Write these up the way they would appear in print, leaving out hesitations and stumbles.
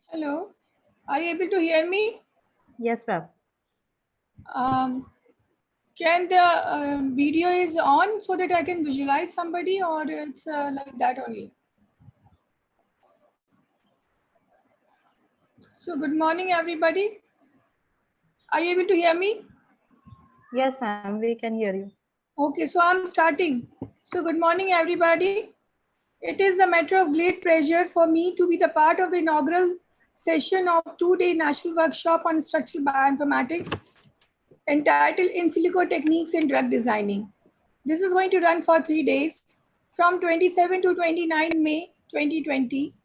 Hello, are you able to hear me? Yes, ma'am. Um, can the video is on so that I can visualize somebody, or it's like that only? So good morning, everybody. Are you able to hear me? Yes, ma'am. We can hear you. Okay, so I'm starting. So good morning, everybody. It is a matter of great pleasure for me to be the part of the inaugural session of two-day national workshop on structural bioinformatics entitled In Silico Techniques in Drug Designing. This is going to run for 3 days from 27 to 29 May 2020,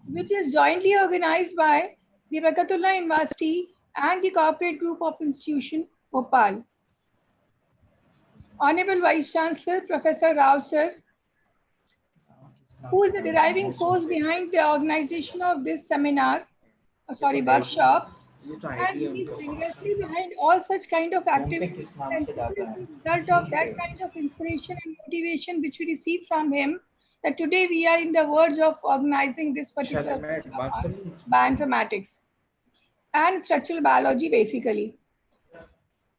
which is jointly organized by the Barkatullah University and the Corporate Group of Institution, Bhopal. Honorable Vice Chancellor Professor Rao Sir, who is the driving force behind the organization of this workshop, and he is rigorously behind all such kind of activities. And this is the result of that kind of inspiration and motivation which we received from him, that today we are in the verge of organizing this particular workshop on bioinformatics and structural biology basically.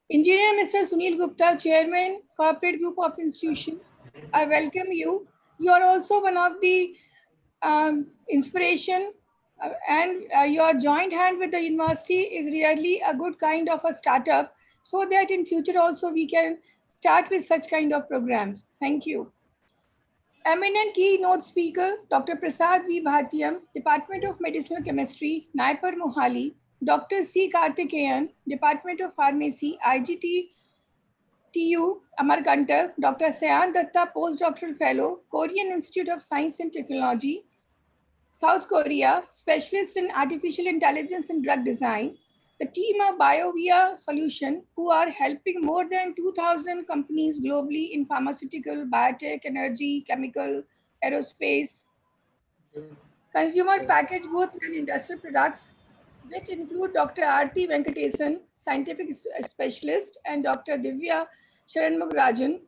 Engineer Mr. Sunil Gupta, Chairman, Corporate Group of Institution, I welcome you. You are also one of the inspiration, and your joint hand with the university is really a good kind of a startup, so that in future also we can start with such kind of programs. Thank you. Eminent keynote speaker, Dr. Prasad V. Bhatiyam, Department of Medicinal Chemistry, Naipur Mohali, Dr. C. Karthikeyan, Department of Pharmacy, IGT TU Amarkantak, Dr. Sayan Datta, Postdoctoral Fellow, Korean Institute of Science and Technology, South Korea, specialist in artificial intelligence and drug design, the team of BioVia Solution, who are helping more than 2,000 companies globally in pharmaceutical, biotech, energy, chemical, aerospace, consumer packaged goods and industrial products, which include Dr. R.T. Venkatesan, scientific specialist, and Dr. Divya Sharanmugarajan,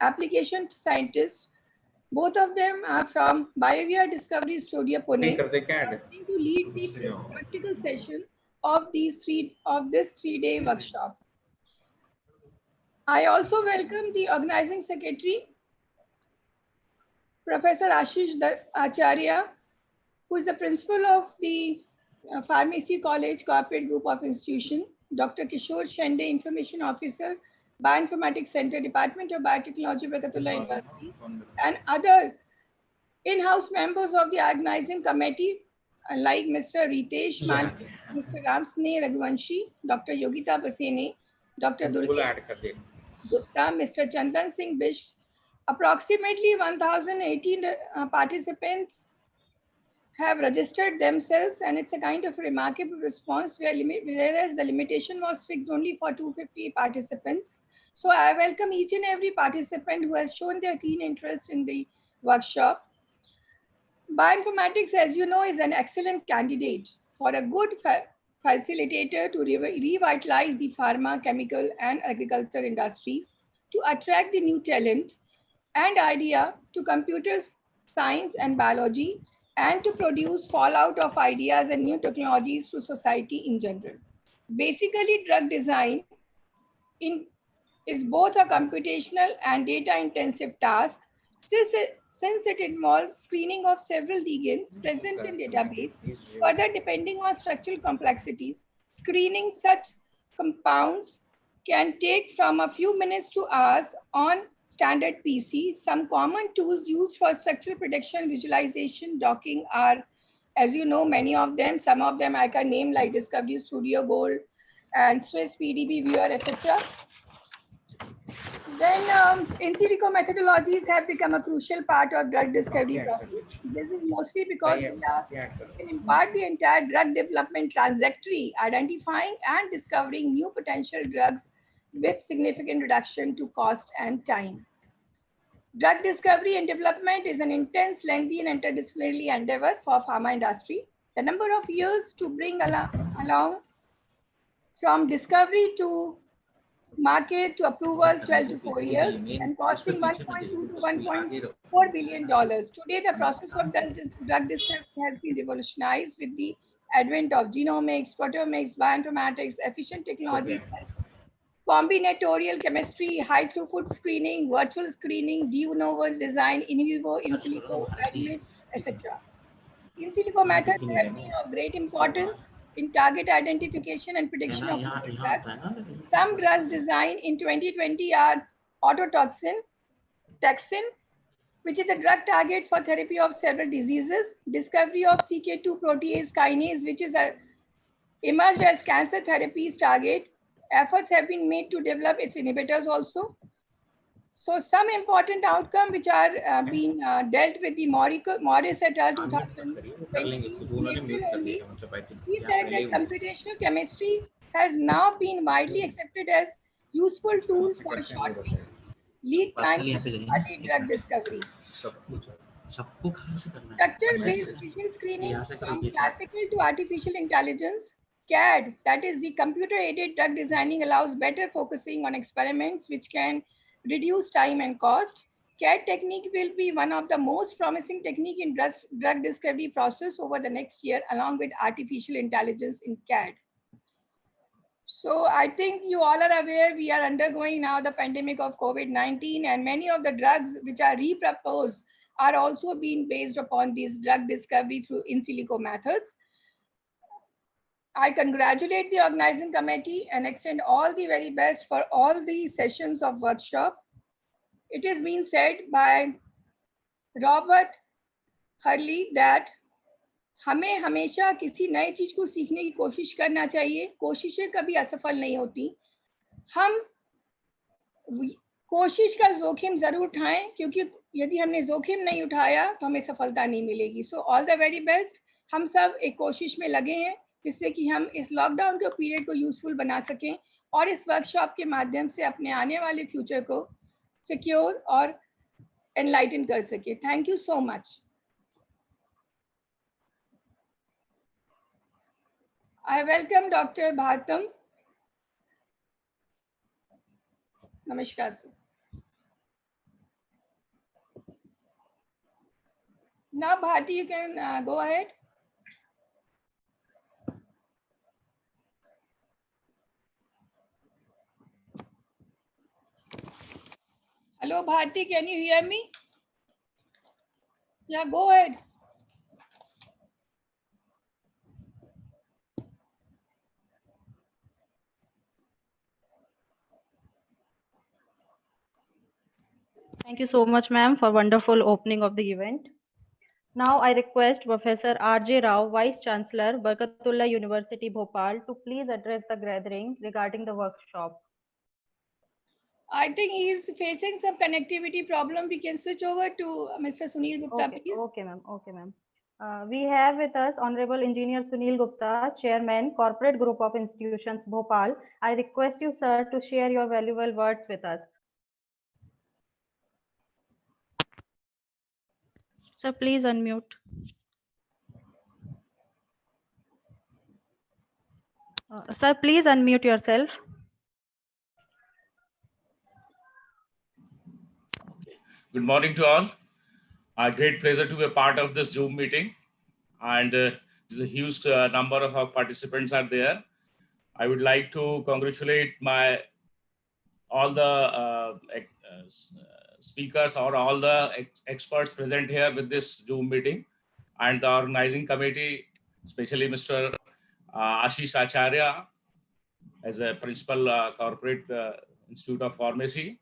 application scientist. Both of them are from BioVia Discovery Studio, Pune, are going to lead the practical session of this 3-day workshop. I also welcome the organizing secretary, Professor Ashish Acharya, who is the principal of the Pharmacy College Corporate Group of Institution, Dr. Kishore Shende, Information Officer, Bioinformatics Center, Department of Biotechnology, Barkatullah University, and other in-house members of the organizing committee like Mr. Ritesh Malvi, Mr. Ramsne Raghuvanshi, Dr. Yogita Basene, Dr. Durga Gupta, Mr. Chandan Singh Bish. Approximately 1,018 participants have registered themselves, and it's a kind of remarkable response whereas the limitation was fixed only for 250 participants. So I welcome each and every participant who has shown their keen interest in the workshop. Bioinformatics, as you know, is an excellent candidate for a good facilitator to revitalize the pharma, chemical, and agriculture industries, to attract the new talent and idea to computers, science, and biology, and to produce fallout of ideas and new technologies to society in general. Basically, drug design is both a computational and data-intensive task, since it involves screening of several ligands present in database. Further, depending on structural complexities, screening such compounds can take from a few minutes to hours on standard PC. Some common tools used for structural prediction, visualization, docking are, as you know, many of them. Some of them I can name like Discovery Studio Gold and Swiss PDB Viewer, etc. Then in silico methodologies have become a crucial part of drug discovery process. This is mostly because they can impart the entire drug development trajectory, identifying and discovering new potential drugs with significant reduction to cost and time. Drug discovery and development is an intense, lengthy, and interdisciplinary endeavor for pharma industry. The number of years to bring along from discovery to market to approval 12 to 4 years and costing 1.2 to 1.4 billion dollars. Today, the process of drug discovery has been revolutionized with the advent of genomics, proteomics, bioinformatics, efficient technologies, combinatorial chemistry, high throughput screening, virtual screening, de novo design, in vivo, in silico, admit, etc. In silico methods have been of great importance in target identification and prediction of drugs. Some drugs designed in 2020 are autotoxin, Taxin, which is a drug target for therapy of several diseases, discovery of CK2 protease kinase, which is emerged as cancer therapies target. Efforts have been made to develop its inhibitors also. So some important outcomes which are being dealt with the Morris et al. 2020 in April only. He said that computational chemistry has now been widely accepted as useful tool for shortening lead time in early drug discovery. Structure-based vision screening from classical to artificial intelligence. CAD, that is the computer-aided drug designing, allows better focusing on experiments which can reduce time and cost. CAD technique will be one of the most promising technique in drug discovery process over the next year, along with artificial intelligence in CAD. So I think you all are aware we are undergoing now the pandemic of COVID-19, and many of the drugs which are reproposed are also being based upon these drug discovery through in silico methods. I congratulate the organizing committee and extend all the very best for all the sessions of workshop. It has been said by Robert Hurley that हमें हमेशा किसी नई चीज को सीखने की कोशिश करना चाहिए. कोशिशें कभी असफल नहीं होती. हम कोशिश का जोखिम जरूर उठाएं, क्योंकि यदि हमने जोखिम नहीं उठाया तो हमें सफलता नहीं मिलेगी. So all the very best. हम सब एक कोशिश में लगे हैं जिससे कि हम इस लॉकडाउन के पीरियड को यूजफुल बना सकें और इस वर्कशॉप के माध्यम से अपने आने वाले फ्यूचर को सिक्योर और एनलाइटन कर सके. Thank you so much. I welcome Dr. Bhartam. Namaskar, sir. Now, Bharti, you can go ahead. Hello, Bharti, can you hear me? Yeah, go ahead. Thank you so much, ma'am, for wonderful opening of the event. Now I request Professor R.J. Rao, Vice Chancellor, Barkatullah University, Bhopal, to please address the gathering regarding the workshop. I think he is facing some connectivity problem. We can switch over to Mr. Sunil Gupta, please. Okay, ma'am. Okay, ma'am. We have with us Honorable Engineer Sunil Gupta, Chairman, Corporate Group of Institutions, Bhopal. I request you, sir, to share your valuable words with us. Sir, please unmute. Sir, please unmute yourself. Good morning to all. A great pleasure to be a part of this Zoom meeting, and there's a huge number of our participants are there. I would like to congratulate all the speakers or all the experts present here with this Zoom meeting, and the organizing committee, especially Mr. Ashish Acharya as a principal corporate Institute of Pharmacy.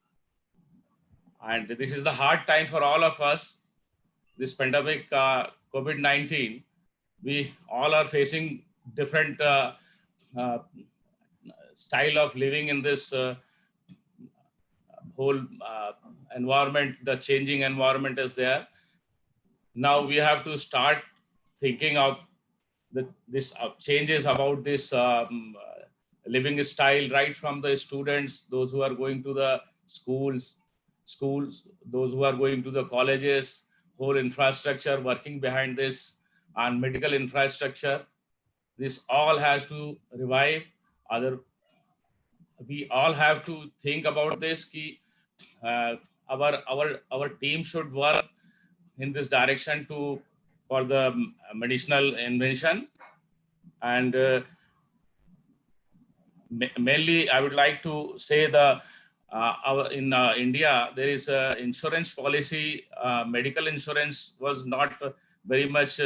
And this is the hard time for all of us. This pandemic, COVID-19, we all are facing different style of living in this whole environment. The changing environment is there. Now we have to start thinking of this changes about this living style, right from the students, those who are going to the schools, those who are going to the colleges, whole infrastructure working behind this, and medical infrastructure. This all has to revive. We all have to think about this. Our team should work in this direction for the medicinal invention. And mainly, I would like to say in India, there is a insurance policy. Medical insurance was not very much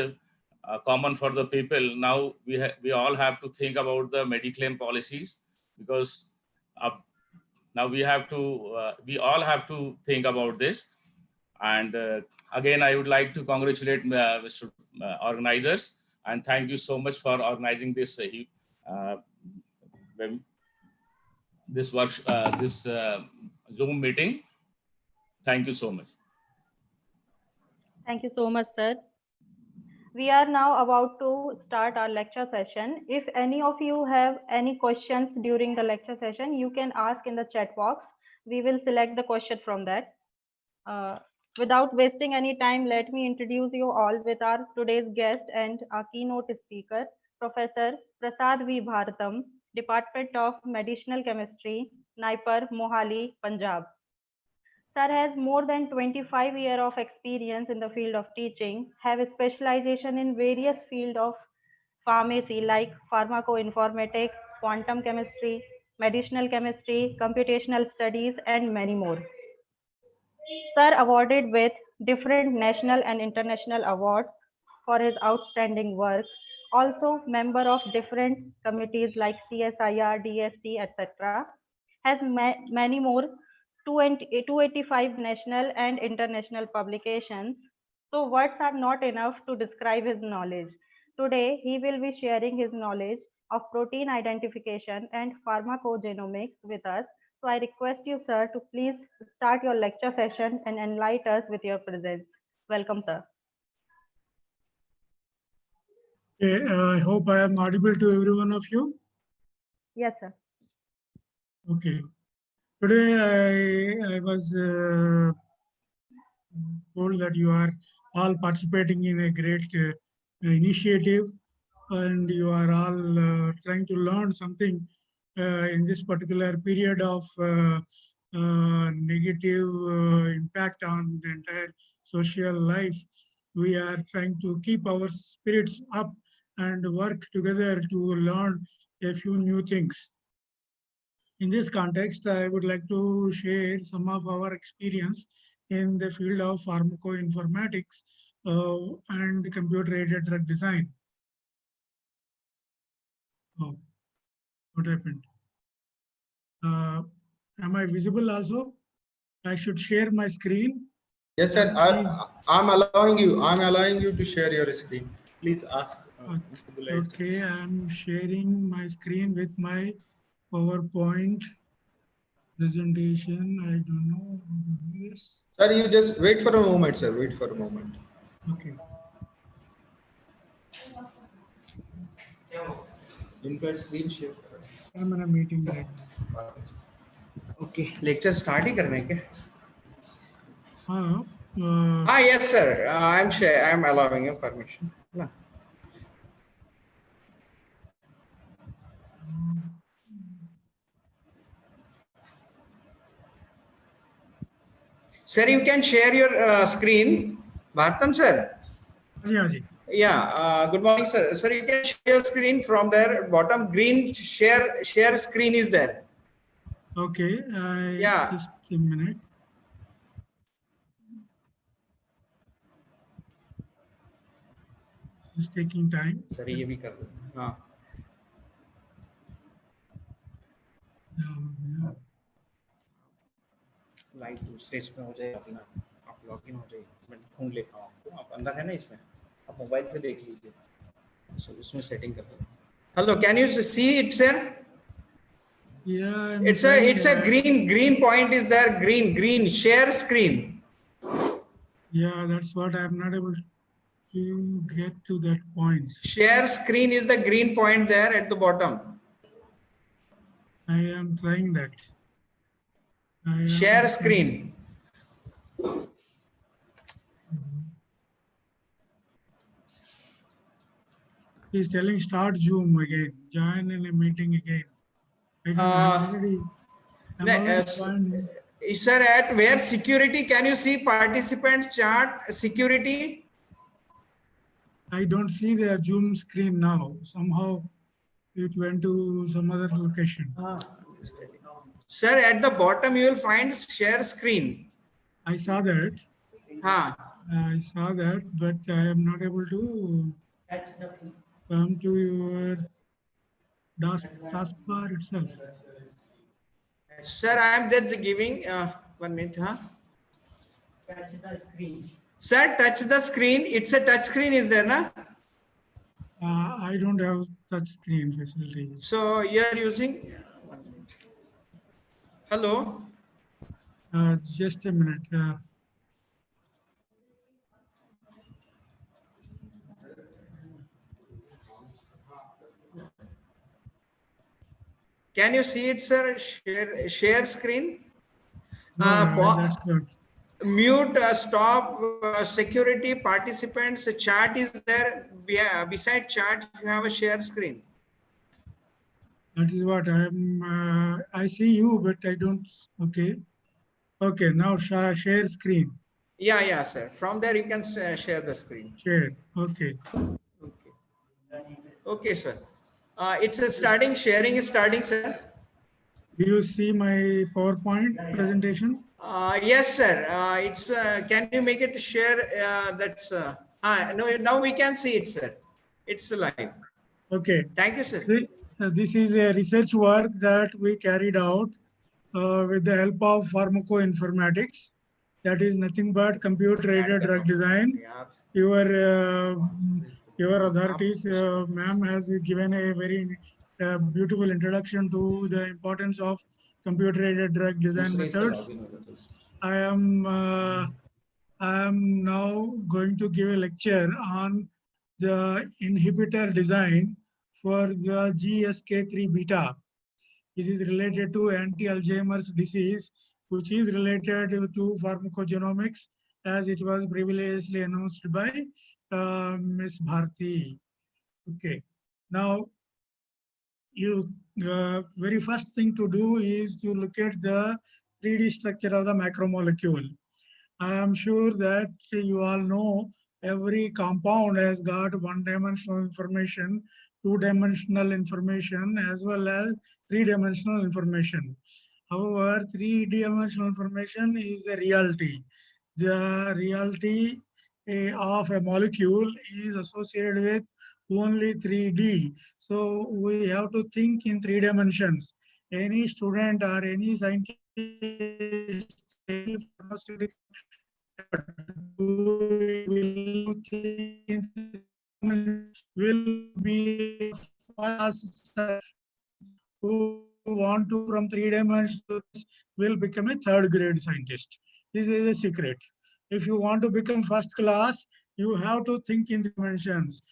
common for the people. Now we all have to think about the Mediclaim policies, because now we all have to think about this. And again, I would like to congratulate Mr. Organizers, and thank you so much for organizing this Zoom meeting. Thank you so much. Thank you so much, sir. We are now about to start our lecture session. If any of you have any questions during the lecture session, you can ask in the chat box. We will select the question from that. Without wasting any time, let me introduce you all with our today's guest and our keynote speaker, Professor Prasad V. Bharatam, Department of Medicinal Chemistry, Naipur, Mohali, Punjab. Sir has more than 25 years of experience in the field of teaching, have a specialization in various fields of pharmacy like pharmacoinformatics, quantum chemistry, medicinal chemistry, computational studies, and many more. Sir awarded with different national and international awards for his outstanding work. Also member of different committees like CSIR, DST, etc. Has many more 285 national and international publications. So words are not enough to describe his knowledge. Today, he will be sharing his knowledge of protein identification and pharmacogenomics with us. So I request you, sir, to please start your lecture session and enlighten us with your presence. Welcome, sir. Okay, I hope I am audible to every one of you. Yes, sir. Okay. Today I was told that you are all participating in a great initiative, and you are all trying to learn something in this particular period of negative impact on the entire social life. We are trying to keep our spirits up and work together to learn a few new things. In this context, I would like to share some of our experience in the field of pharmacoinformatics and computer-aided drug design. Oh, what happened? Am I visible also? I should share my screen. Yes, sir. I'm allowing you to share your screen. Please ask. Okay, I'm sharing my screen with my PowerPoint presentation. I don't know how to do this. Sir, you just wait for a moment, sir. Wait for a moment. Okay. इनका screen share करो. I'm in a meeting right now. Okay, lecture start ही करना है क्या? हाँ. Yes, sir. I'm allowing you permission. No. Sir, you can share your screen. Bharatam, sir. Yeah, ji. Yeah. Good morning, sir. Sir, you can share your screen from there. Bottom green share screen is there. Okay. Yeah. Just a minute. It's taking time. Sir, ये भी कर दो. हाँ. Light दूसरे इसमें हो जाए अपना. आप लॉगिन हो जाइए. मैं ढूंढ लेता हूँ आपको. आप अंदर है ना इसमें. आप मोबाइल से देख लीजिए. So उसमें सेटिंग कर दो. Hello, can you see it, sir? Yeah. It's a green point is there. Green share screen. Yeah, that's what I'm not able to get to that point. Share screen is the green point there at the bottom. I am trying that. Share screen. He's telling start Zoom again. Join in a meeting again. I'm already Sir, at where security, can you see participants chart security? I don't see the Zoom screen now. Somehow it went to some other location. Sir, at the bottom you will find share screen. I saw that. हाँ, I saw that, but I am not able to come to your taskbar itself. sir, I am just giving 1 minute. Huh? Sir, touch the screen. It's a touch screen, is there, na? I don't have touch screen facility. So you are using. 1 minute. Hello. Just a minute. Can you see it, sir? Share screen. That's not. Mute, stop, security, participants. Chat is there. Beside chat, you have a share screen. That is what I am. I see you, but I don't. Okay. Okay. Now share screen. Yeah, sir. From there, you can share the screen. Share. Okay. Okay, sir. It's starting. Sharing is starting, sir. Do you see my PowerPoint presentation? Yes, sir. It's. Can you make it share? That's. No. Now we can see it, sir. It's live. Okay. Thank you, sir. This is a research work that we carried out with the help of pharmacoinformatics. That is nothing but computer-aided drug design. Your authorities, ma'am, has given a very beautiful introduction to the importance of computer-aided drug design methods. I am now going to give a lecture on the inhibitor design for the GSK3 beta. This is related to anti-Alzheimer's disease, which is related to pharmacogenomics, as it was previously announced by Ms. Bharti. Okay. Now, you very first thing to do is to look at the 3D structure of the macromolecule. I am sure that you all know every compound has got one-dimensional information, two-dimensional information, as well as three-dimensional information. However, three-dimensional information is the reality. The reality of a molecule is associated with only 3D. So we have to think in 3 dimensions. Any student or any scientist, any pharmaceutical will be who want to from 3 dimensions will become a third grade scientist. This is a secret. If you want to become first class, you have to think in dimensions.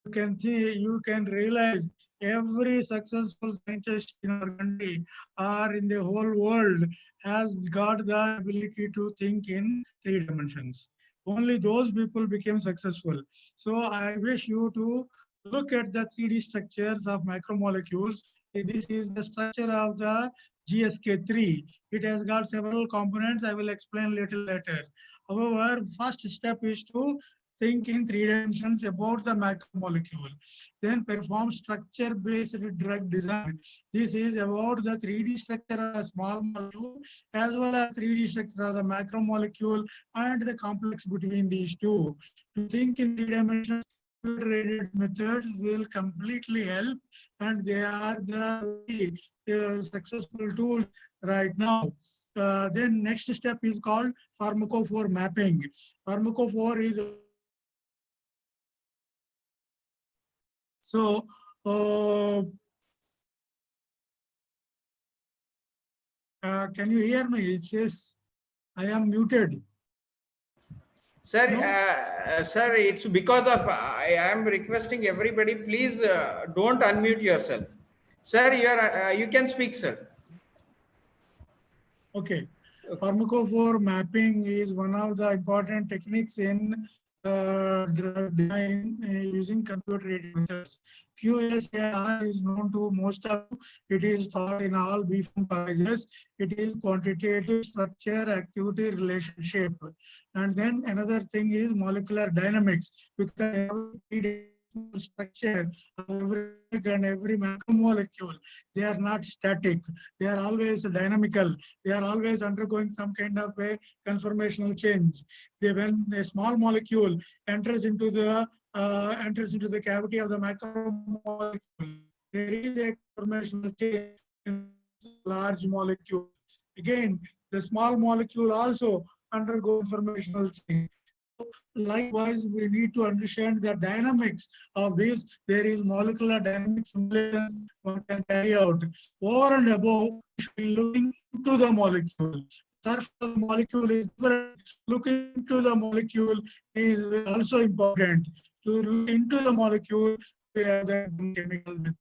You can realize every successful scientist in our country or in the whole world has got the ability to think in 3 dimensions. Only those people became successful. So I wish you to look at the 3D structures of macromolecules. This is the structure of the GSK3. It has got several components. I will explain a little later. However, first step is to think in 3 dimensions about the macromolecule. Then perform structure-based drug design. This is about the 3D structure of a small molecule as well as 3D structure of the macromolecule and the complex between these two. To think in 3 dimensions, computer-aided methods will completely help, and they are the successful tool right now. Then next step is called pharmacophore mapping. Pharmacophore is so can you hear me? It says I am muted. Sir, No? sir, it's because of I am requesting everybody, please don't unmute yourself. Sir, you can speak, sir. Okay. Pharmacophore mapping is one of the important techniques in drug design using computer-aided methods. QSAR is known to most of you. It is taught in all B.Pharm colleges. It is quantitative structure activity relationship. And then another thing is molecular dynamics, because every three-dimensional structure of every drug and every macromolecule, they are not static. They are always dynamical. They are always undergoing some kind of a conformational change. When a small molecule enters into the cavity of the macromolecule, there is a conformational change in large molecule. Again, the small molecule also undergo conformational change. Likewise, we need to understand the dynamics of this. There is molecular dynamic simulations one can carry out. Over and above, we should be looking into the molecule. Surface of the molecule is different. Looking into the molecule is also important. To look into the molecule, we have the chemical method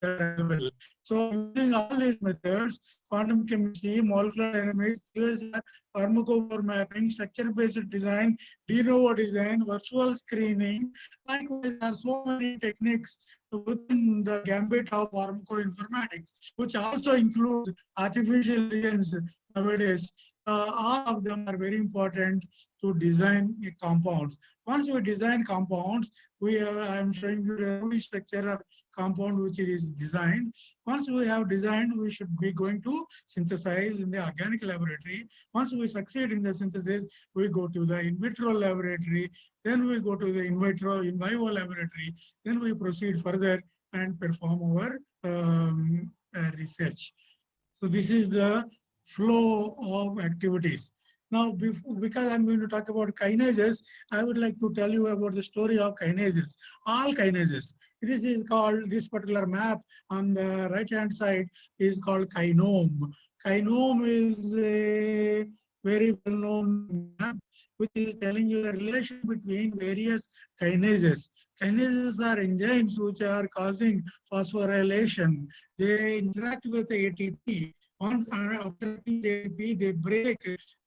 available. So using all these methods, quantum chemistry, molecular dynamics, QSAR, pharmacophore mapping, structure-based design, de novo design, virtual screening. Likewise, there are so many techniques within the gambit of pharmacoinformatics, which also includes artificial intelligence nowadays. All of them are very important to design compounds. Once we design compounds, I am showing you the early structure of compound which is designed. Once we have designed, we should be going to synthesize in the organic laboratory. Once we succeed in the synthesis, we go to the in vitro laboratory. Then we go to the in vivo laboratory. Then we proceed further and perform our research. So this is the flow of activities. Now, because I'm going to talk about kinases, I would like to tell you about the story of kinases. All kinases. This is called, this particular map on the right-hand side is called kinome. Kinome is a very well-known map which is telling you the relation between various kinases. Kinases are enzymes which are causing phosphorylation. They interact with the ATP. Once after ATP, they break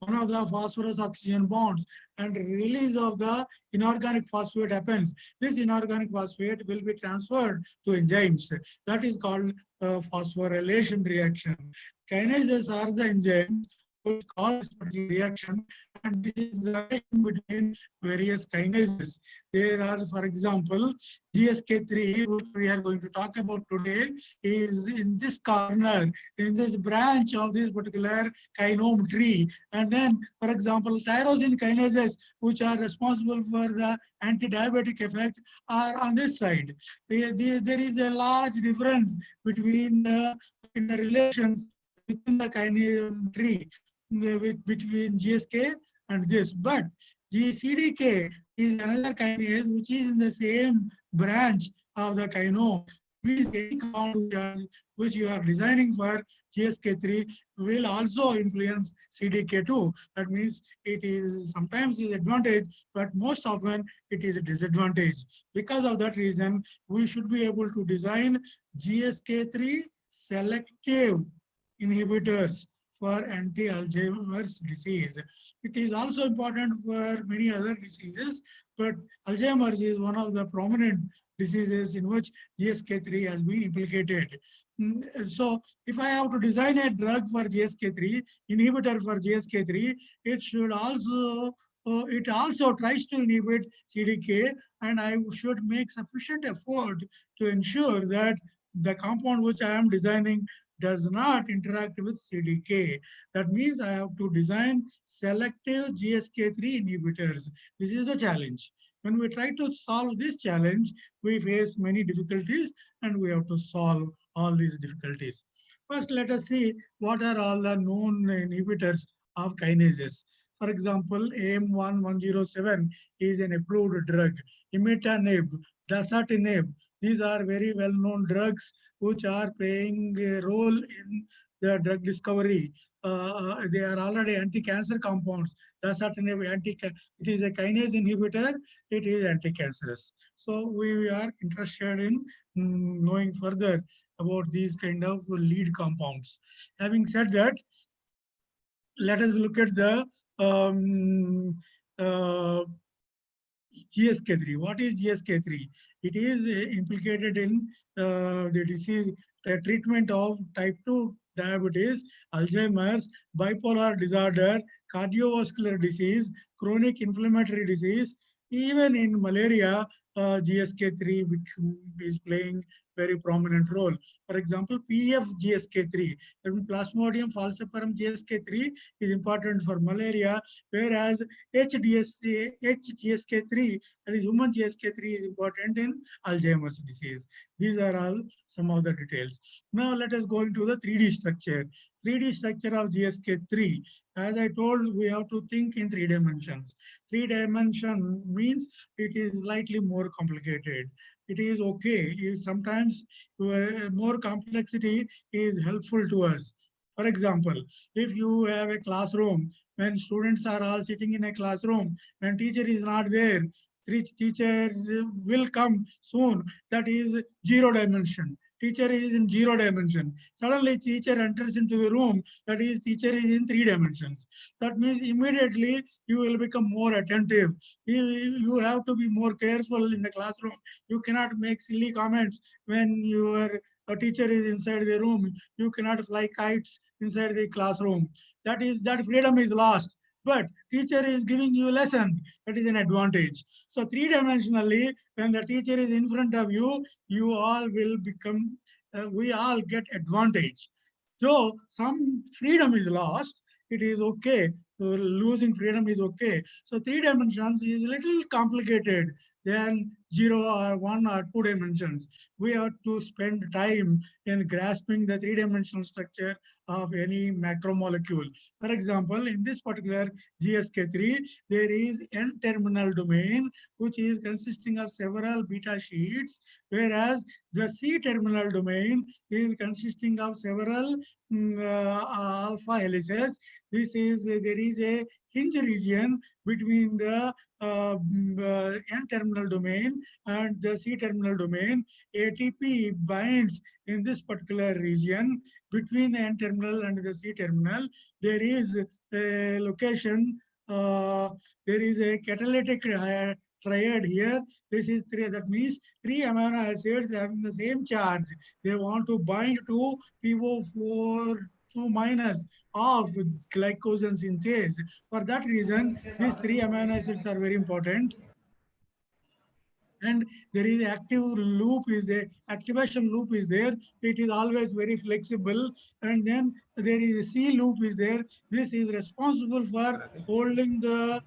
one of the phosphorus oxygen bonds and release of the inorganic phosphate happens. This inorganic phosphate will be transferred to enzymes. That is called phosphorylation reaction. Kinases are the enzymes which cause this reaction, and this is the relation between various kinases. There are, for example, GSK3, which we are going to talk about today, is in this corner, in this branch of this particular kinome tree. And then, for example, tyrosine kinases, which are responsible for the anti-diabetic effect, are on this side. There is a large difference between the relations within the kinome tree between GSK and this. But CDK is another kinase which is in the same branch of the kinome. Means any compound which you are designing for GSK3 will also influence CDK2. That means it is sometimes is advantage, but most often it is a disadvantage. Because of that reason, we should be able to design GSK3 selective inhibitors for anti-Alzheimer's disease. It is also important for many other diseases, but Alzheimer's is one of the prominent diseases in which GSK3 has been implicated. So if I have to design a drug for GSK3, inhibitor for GSK3, it should also it also tries to inhibit CDK, and I should make sufficient effort to ensure that the compound which I am designing does not interact with CDK. That means I have to design selective GSK3 inhibitors. This is the challenge. When we try to solve this challenge, we face many difficulties and we have to solve all these difficulties. First, let us see what are all the known inhibitors of kinases. For example, AM1107 is an approved drug. Imatinib, dasatinib, these are very well-known drugs which are playing a role in the drug discovery. They are already anti-cancer compounds. Dasatinib, it is a kinase inhibitor. It is anti-cancerous. So we are interested in knowing further about these kind of lead compounds. Having said that, let us look at the GSK3. What is GSK3? It is implicated in the disease treatment of type 2 diabetes, Alzheimer's, bipolar disorder, cardiovascular disease, chronic inflammatory disease, even in malaria, GSK3 which is playing very prominent role. For example, PFGSK3, Plasmodium falciparum GSK3 is important for malaria, whereas HGSK3, that is human GSK3, is important in Alzheimer's disease. These are all some of the details. Now let us go into the 3D structure. 3D structure of GSK3. As I told, we have to think in 3 dimensions. 3 dimension means it is slightly more complicated. It is okay. Sometimes more complexity is helpful to us. For example, if you have a classroom, when students are all sitting in a classroom, when teacher is not there, teacher will come soon. That is 0 dimension. Teacher is in 0 dimension. Suddenly teacher enters into the room, that is teacher is in 3 dimensions. That means immediately you will become more attentive. You have to be more careful in the classroom. You cannot make silly comments when your teacher is inside the room. You cannot fly kites inside the classroom. That freedom is lost. But teacher is giving you a lesson. That is an advantage. So 3-dimensionally, when the teacher is in front of you, you all will become, we all get advantage. Though some freedom is lost, it is okay. Losing freedom is okay. So 3 dimensions is a little complicated than 0 or 1 or 2 dimensions. We have to spend time in grasping the 3-dimensional structure of any macromolecule. For example, in this particular GSK3, there is N-terminal domain, which is consisting of several beta sheets, whereas the C-terminal domain is consisting of several alpha helices. There is a hinge region between the N-terminal domain and the C-terminal domain. ATP binds in this particular region between the N-terminal and the C-terminal. There is a location, there is a catalytic triad here. This is 3, that means 3 amino acids having the same charge. They want to bind to PO4 2- of glycogen synthase. For that reason, these 3 amino acids are very important. And there is active loop is there, activation loop is there. It is always very flexible. And then there is a C loop is there. This is responsible for holding the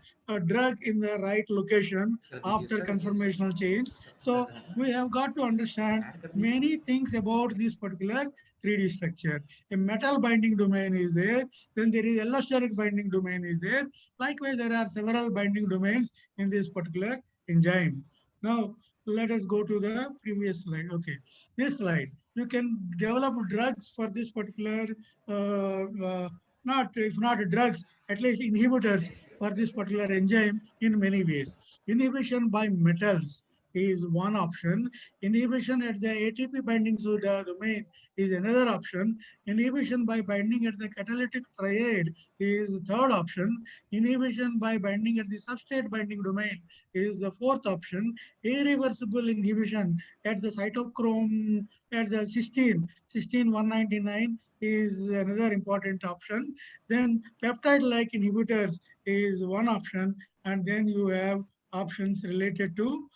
drug in the right location after conformational change. So we have got to understand many things about this particular 3D structure. A metal binding domain is there. Then there is allosteric binding domain is there. Likewise, there are several binding domains in this particular enzyme. Now, let us go to the previous slide. Okay, this slide. You can develop drugs for this particular, if not drugs, at least inhibitors for this particular enzyme in many ways. Inhibition by metals is one option. Inhibition at the ATP binding domain is another option. Inhibition by binding at the catalytic triad is the third option. Inhibition by binding at the substrate binding domain is the fourth option. Irreversible inhibition at the cytochrome, at the cysteine 199 is another important option. Then peptide-like inhibitors is one option, and then you have options related to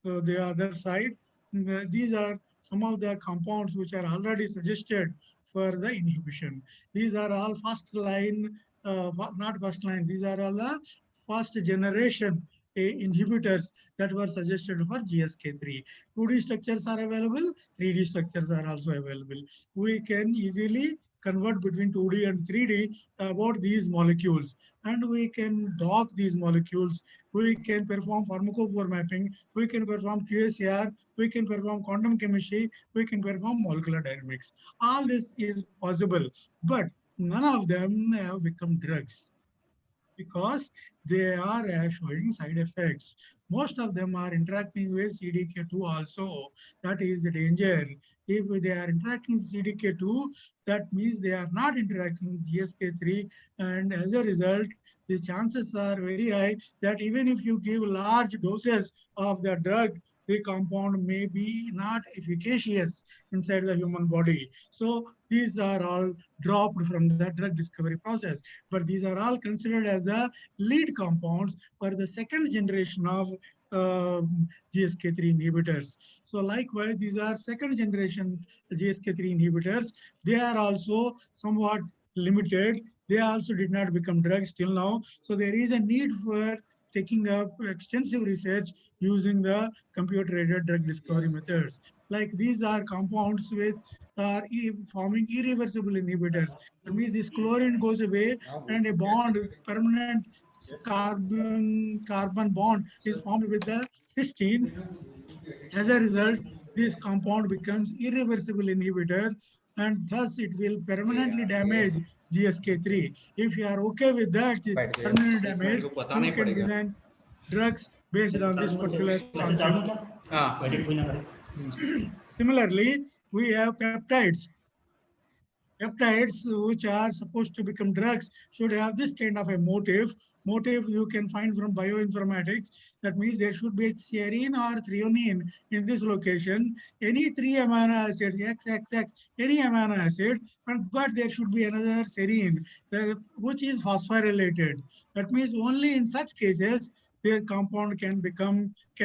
the other side. These are some of the compounds which are already suggested for the inhibition. These are all first line, not first line, these are all the first generation inhibitors that were suggested for GSK3. 2D structures are available, 3D structures are also available. We can easily convert between 2D and 3D about these molecules, and we can dock these molecules. We can perform pharmacophore mapping, we can perform QSAR, we can perform quantum chemistry, we can perform molecular dynamics. All this is possible, but none of them have become drugs, because they are showing side effects. Most of them are interacting with CDK2 also. That is the danger. If they are interacting with CDK2, that means they are not interacting with GSK3. And as a result, the chances are very high that even if you give large doses of the drug, the compound may be not efficacious inside the human body. So these are all dropped from the drug discovery process. But these are all considered as the lead compounds for the second generation of GSK3 inhibitors. So likewise, these are second generation GSK3 inhibitors. They are also somewhat limited. They also did not become drugs till now. So there is a need for taking up extensive research using the computer-aided drug discovery methods. Like these are compounds with forming irreversible inhibitors. That means this chlorine goes away and a bond, permanent carbon bond is formed with the cysteine. As a result, this compound becomes irreversible inhibitor and thus it will permanently damage GSK3. If you are okay with that बैठ गए permanent एक minute damage, को पता you नहीं can पड़ेगा design drugs based on this particular concept. हाँ Similarly, we have peptides. Peptides, which are supposed to become drugs, should have this kind of a motif. Motif you can find from bioinformatics. That means there should be serine or threonine in this location. Any three amino acids, XXX, any amino acid, but there should be another serine, which is phosphorylated. That means only in such cases the compound can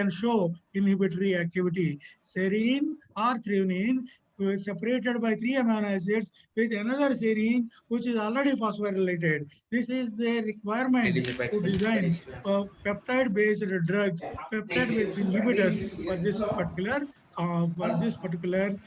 show inhibitory activity. Serine or threonine separated by three amino acids with another serine which is already phosphorylated. This is a requirement to design peptide-based drugs, peptide-based inhibitors for this particular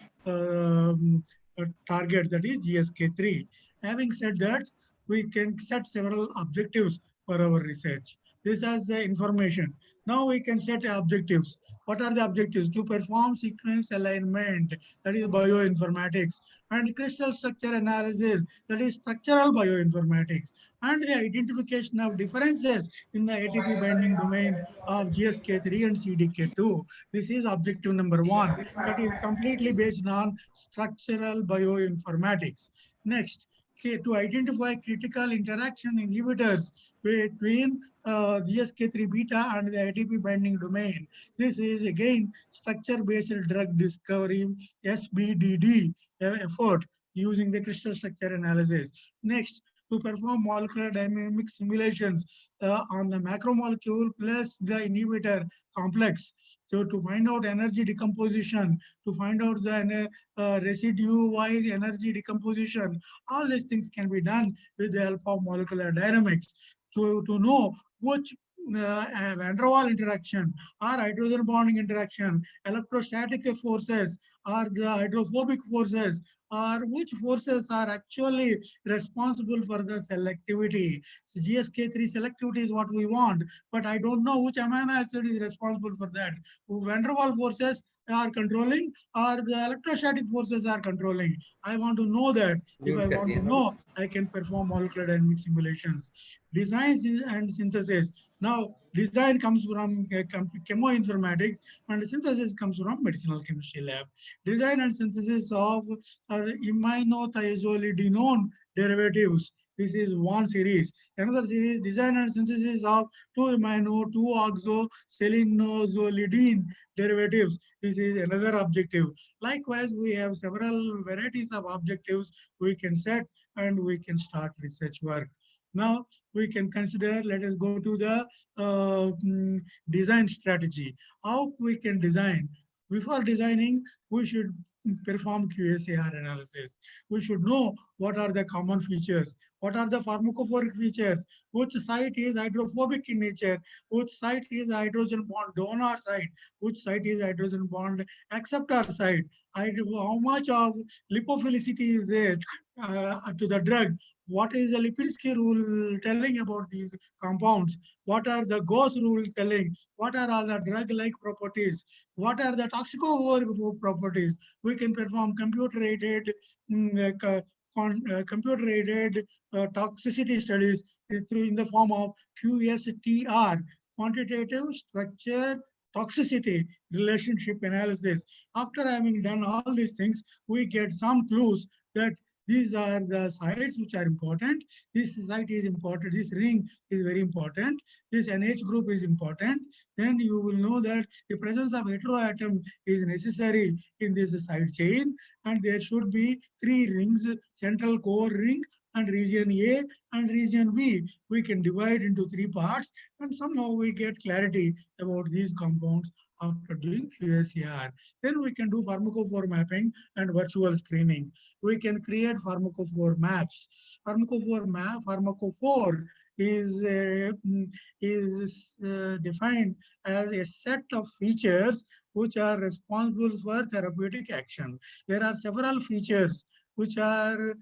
target, that is GSK3. Having said that, we can set several objectives for our research. This has the information. Now we can set objectives. What are the objectives? To perform sequence alignment, that is bioinformatics, and crystal structure analysis, that is structural bioinformatics, and the identification of differences in the ATP binding domain of GSK3 and CDK2. This is objective number one. That is completely based on structural bioinformatics. Next, to identify critical interaction inhibitors between GSK3 beta and the ATP binding domain. This is again structure-based drug discovery SBDD effort using the crystal structure analysis. Next, to perform molecular dynamic simulations on the macromolecule plus the inhibitor complex. So to find out energy decomposition, to find out the residue-wise energy decomposition, all these things can be done with the help of molecular dynamics. To know which van der Waal interaction or hydrogen bonding interaction, electrostatic forces or the hydrophobic forces, or which forces are actually responsible for the selectivity. So GSK3 selectivity is what we want, but I don't know which amino acid is responsible for that. Van der Waal forces are controlling or the electrostatic forces are controlling. I want to know that. If I want to know, I can perform molecular dynamic simulations. Design and synthesis. Now, design comes from chemoinformatics and synthesis comes from medicinal chemistry lab. Design and synthesis of iminothiosolidinone derivatives. This is one series. Another series, design and synthesis of 2-amino, 2-oxoselinozolidine derivatives. This is another objective. Likewise, we have several varieties of objectives we can set and we can start research work. Now we can consider, let us go to the design strategy. How we can design. Before designing, we should perform QSAR analysis. We should know what are the common features, what are the pharmacophoric features, which site is hydrophobic in nature, which site is hydrogen bond donor site, which site is hydrogen bond acceptor site, how much of lipophilicity is there to the drug, what is the Lipinski rule telling about these compounds, what are the Gauss rule telling, what are all the drug-like properties, what are the toxicophoric properties. We can perform computer-aided toxicity studies through in the form of QSTR, quantitative structure toxicity relationship analysis. After having done all these things, we get some clues that these are the sites which are important. This site is important. This ring is very important. This NH group is important. Then you will know that the presence of heteroatom is necessary in this side chain, and there should be 3 rings: central core ring and region A and region B. We can divide into 3 parts, and somehow we get clarity about these compounds after doing QSAR. Then we can do pharmacophore mapping and virtual screening. We can create pharmacophore maps. Pharmacophore is defined as a set of features which are responsible for therapeutic action. There are several features which are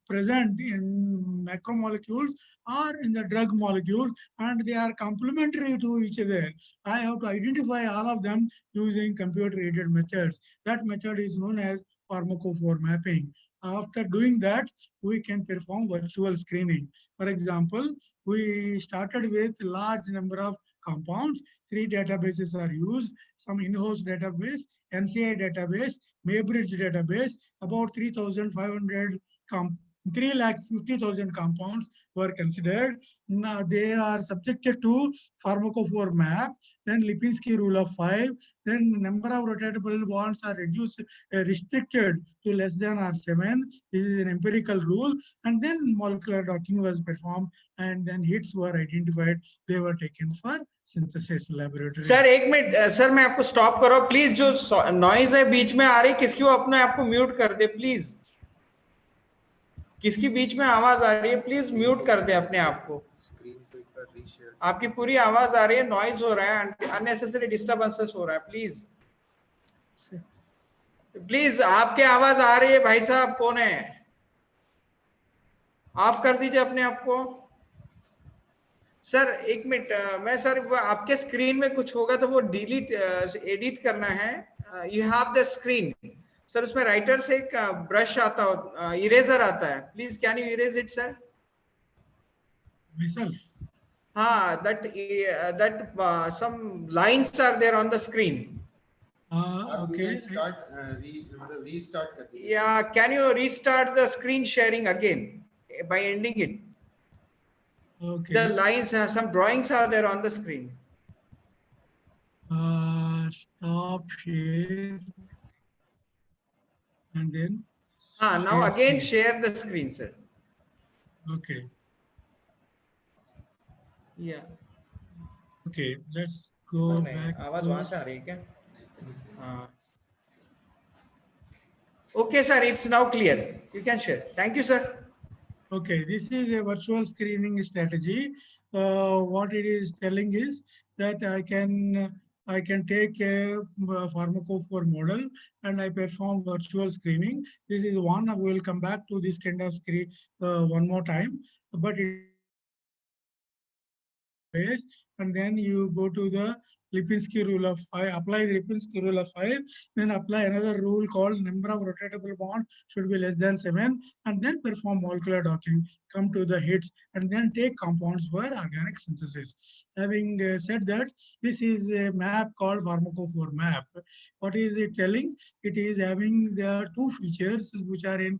present in macromolecules or in the drug molecules, and they are complementary to each other. I have to identify all of them using computer-aided methods. That method is known as pharmacophore mapping. After doing that, we can perform virtual screening. For example, we started with large number of compounds. 3 databases are used: some in-house database, NCI database, Maybridge database. About 3,50,000 compounds were considered. Now they are subjected to pharmacophore map, then Lipinski rule of 5, then number of rotatable bonds are restricted to less than or 7. This is an empirical rule, and then molecular docking was performed, and then hits were identified. They were taken for synthesis laboratory. Sir एक minute sir, मैं आपको stop करो please. जो noise है बीच में आ रही, किसकी अपने आप को म्यूट कर दे प्लीज. किसकी बीच में आवाज आ रही है, प्लीज म्यूट कर दे अपने आप को. स्क्रीन को एक बार रीशेयर. आपकी पूरी आवाज आ रही है, नॉइज हो रहा है, अननेसेसरी डिस्टर्बेंसेस हो रहा है. प्लीज प्लीज आपके आवाज आ रही है भाई साहब. कौन है? ऑफ कर दीजिए अपने आप को. सर एक मिनट, मैं सर आपके स्क्रीन में कुछ होगा तो वो डिलीट एडिट करना है. You have the screen sir, उसमें राइटर से एक ब्रश आता हो, इरेजर आता है. Please can you erase it sir? Myself. हाँ, that some lines are there on the screen. Okay. Restart कर दीजिए. Yeah, can you restart the screen sharing again by ending it? Okay. The lines, some drawings are there on the screen. Stop share. And then? Now again share the screen, sir. Okay. Yeah. Okay, let's go back. आवाज वहां से आ रही है क्या? Okay, sir, it's now clear. You can share. Thank you, sir. Okay, this is a virtual screening strategy. What it is telling is that I can take a pharmacophore model and I perform virtual screening. This is one. I will come back to this kind of screen one more time, but and then you go to the Lipinski rule of 5, apply the Lipinski rule of 5, then apply another rule called number of rotatable bonds should be less than 7, and then perform molecular docking, come to the hits, and then take compounds for organic synthesis. Having said that, this is a map called pharmacophore map. What is it telling? It is having the 2 features which are in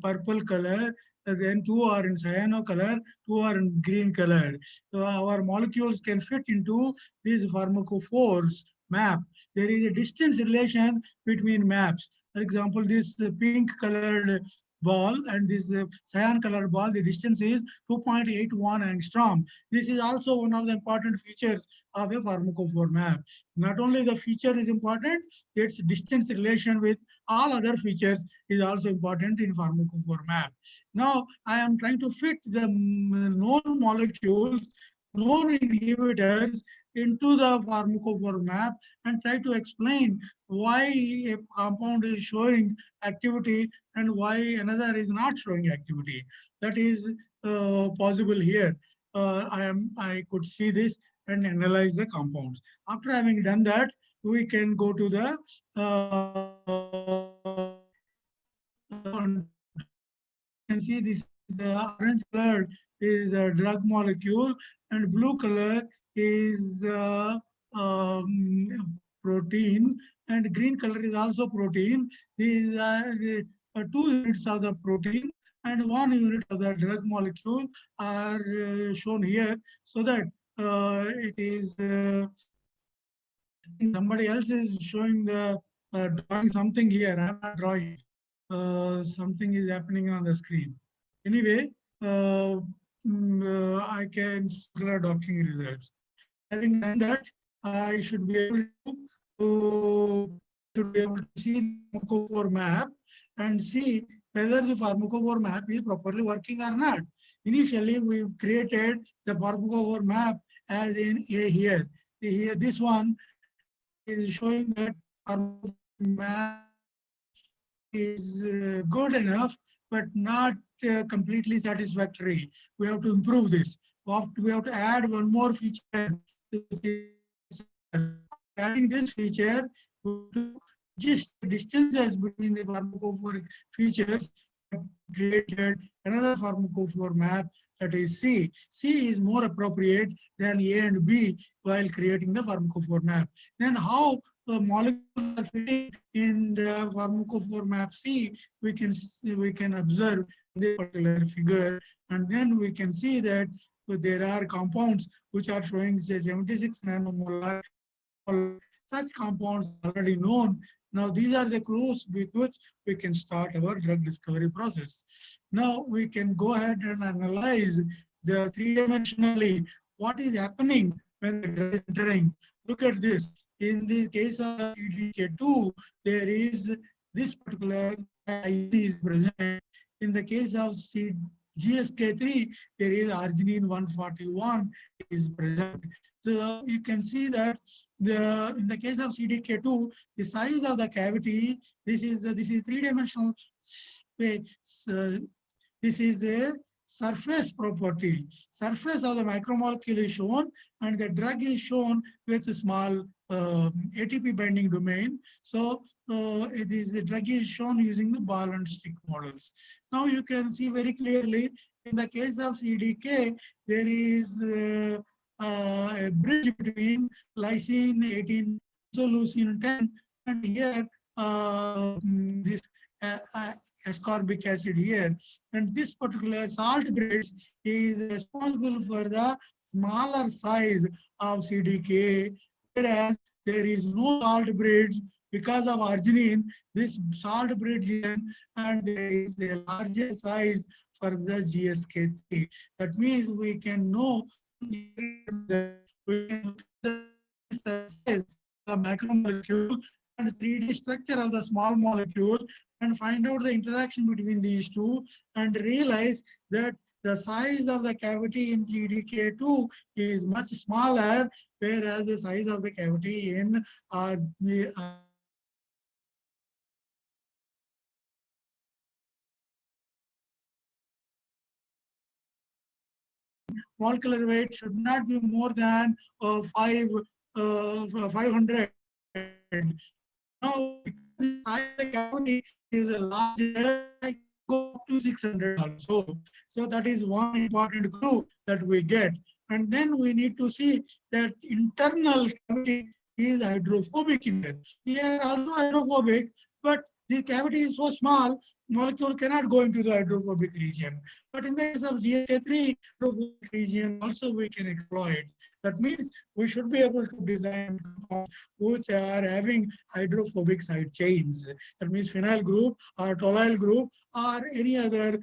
purple color, then 2 are in cyano color, 2 are in green color. So our molecules can fit into these pharmacophores map. There is a distance relation between maps. For example, this pink colored ball and this cyan colored ball, the distance is 2.81 angstrom. This is also one of the important features of a pharmacophore map. Not only the feature is important, its distance relation with all other features is also important in pharmacophore map. Now, I am trying to fit the known molecules, known inhibitors into the pharmacophore map and try to explain why a compound is showing activity and why another is not showing activity. That is possible here. I could see this and analyze the compounds. After having done that, we can go to the you can see this is the orange colored is a drug molecule, and blue color is protein, and green color is also protein. These are the 2 units of the protein and 1 unit of the drug molecule are shown here, so that it is somebody else is showing the drawing something here. I'm not drawing. Something is happening on the screen. Anyway, I can declare docking results. Having done that, I should be able to see the pharmacophore map and see whether the pharmacophore map is properly working or not. Initially, we created the pharmacophore map as in A here. Here, this one is showing that pharmacophore map is good enough, but not completely satisfactory. We have to improve this. We have to add one more feature. Adding this feature, just distances between the pharmacophoric features, created another pharmacophore map, that is C. C is more appropriate than A and B while creating the pharmacophore map. Then how the molecules are fitting in the pharmacophore map C, we can observe this particular figure, and then we can see that there are compounds which are showing say 76 nanomolar. Such compounds are already known. Now these are the clues with which we can start our drug discovery process. Now we can go ahead and analyze the three-dimensionally what is happening when the drug is entering. Look at this. In the case of CDK2, there is this particular IUD is present. In the case of GSK3, there is arginine 141 is present. So you can see that in the case of CDK2, the size of the cavity, this is three-dimensional space. This is a surface property. Surface of the macromolecule is shown, and the drug is shown with a small ATP binding domain. So the drug is shown using the ball and stick models. Now you can see very clearly in the case of CDK, there is a bridge between lysine 18, isoleucine 10, and here this ascorbic acid here. And this particular salt bridge is responsible for the smaller size of CDK, whereas there is no salt bridge because of arginine. This salt bridge and there is a larger size for the GSK3. That means we can know the macromolecule and 3D structure of the small molecule and find out the interaction between these two and realize that the size of the cavity in CDK2 is much smaller, whereas the size of the cavity in molecular weight should not be more than 500. Now, the size of the cavity is larger, go up to 600 also. So that is one important clue that we get. And then we need to see that internal cavity is hydrophobic in it. Here also hydrophobic, but the cavity is so small, molecule cannot go into the hydrophobic region. But in the case of GSK3, hydrophobic region also we can exploit. That means we should be able to design compounds which are having hydrophobic side chains. That means phenyl group or toluene group or any other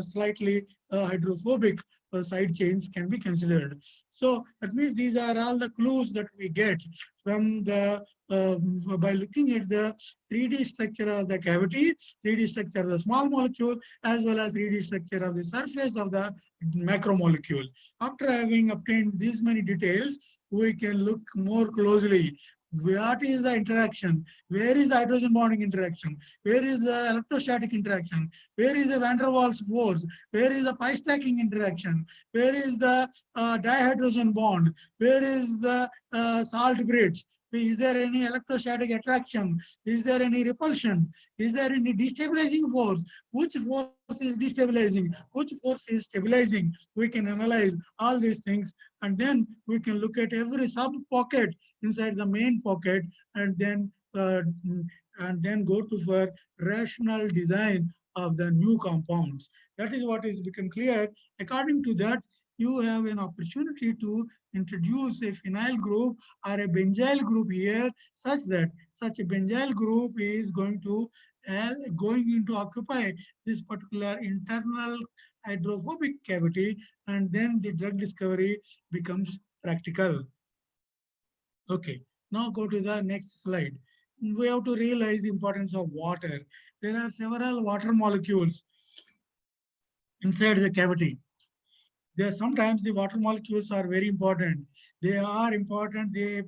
slightly hydrophobic side chains can be considered. So that means these are all the clues that we get from the by looking at the 3D structure of the cavity, 3D structure of the small molecule, as well as 3D structure of the surface of the macromolecule. After having obtained these many details, we can look more closely. What is the interaction? Where is the hydrogen bonding interaction? Where is the electrostatic interaction? Where is the van der Waals force? Where is the pi stacking interaction? Where is the dihydrogen bond? Where is the salt bridge? Is there any electrostatic attraction? Is there any repulsion? Is there any destabilizing force? Which force is destabilizing? Which force is stabilizing? We can analyze all these things, and then we can look at every sub pocket inside the main pocket, and then go to for rational design of the new compounds. That is what is become clear. According to that, you have an opportunity to introduce a phenyl group or a benzyl group here, such that such a benzyl group is going to occupy this particular internal hydrophobic cavity, and then the drug discovery becomes practical. Okay, now go to the next slide. We have to realize the importance of water. There are several water molecules inside the cavity. There sometimes the water molecules are very important. They are important to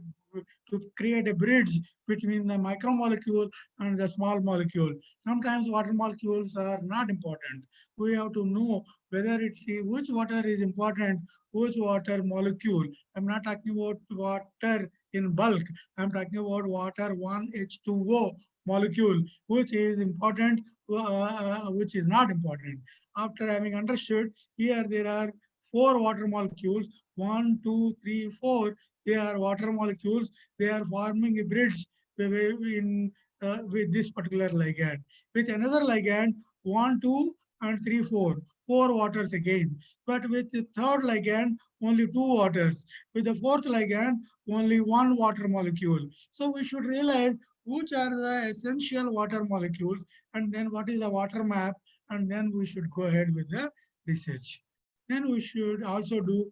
create a bridge between the micromolecule and the small molecule. Sometimes water molecules are not important. We have to know whether which water is important, which water molecule. I'm not talking about water in bulk. I'm talking about water 1H2O molecule, which is important, which is not important. After having understood, here there are 4 water molecules, 1, 2, 3, 4. They are water molecules. They are forming a bridge with this particular ligand. With another ligand, 1, 2, and 3, 4. 4 waters again. But with the third ligand, only 2 waters. With the fourth ligand, only 1 water molecule. So we should realize which are the essential water molecules, and then what is the water map, and then we should go ahead with the research. Then we should also do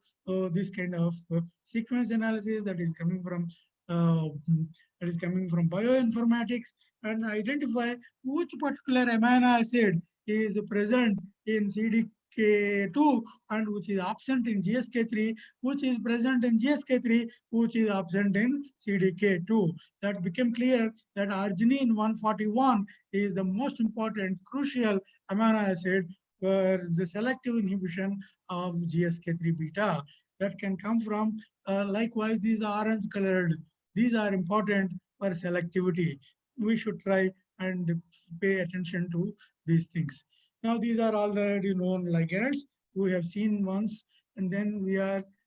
this kind of sequence analysis that is coming from bioinformatics, and identify which particular amino acid is present in CDK2 and which is absent in GSK3, which is present in GSK3, which is absent in CDK2. That became clear that arginine 141 is the most important, crucial amino acid for the selective inhibition of GSK3 beta. That can come from, likewise, these orange colored. These are important for selectivity. We should try and pay attention to these things. Now, these are all the already known ligands we have seen once, and then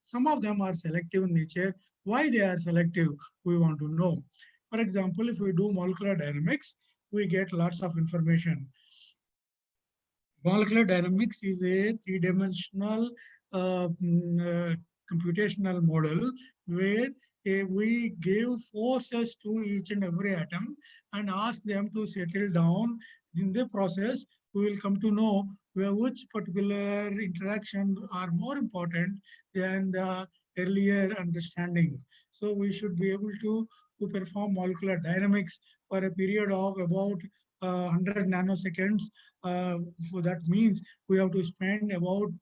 some of them are selective in nature. Why they are selective, we want to know. For example, if we do molecular dynamics, we get lots of information. Molecular dynamics is a 3-dimensional computational model where we give forces to each and every atom and ask them to settle down. In the process, we will come to know which particular interactions are more important than the earlier understanding. So we should be able to perform molecular dynamics for a period of about 100 nanoseconds. So that means we have to spend about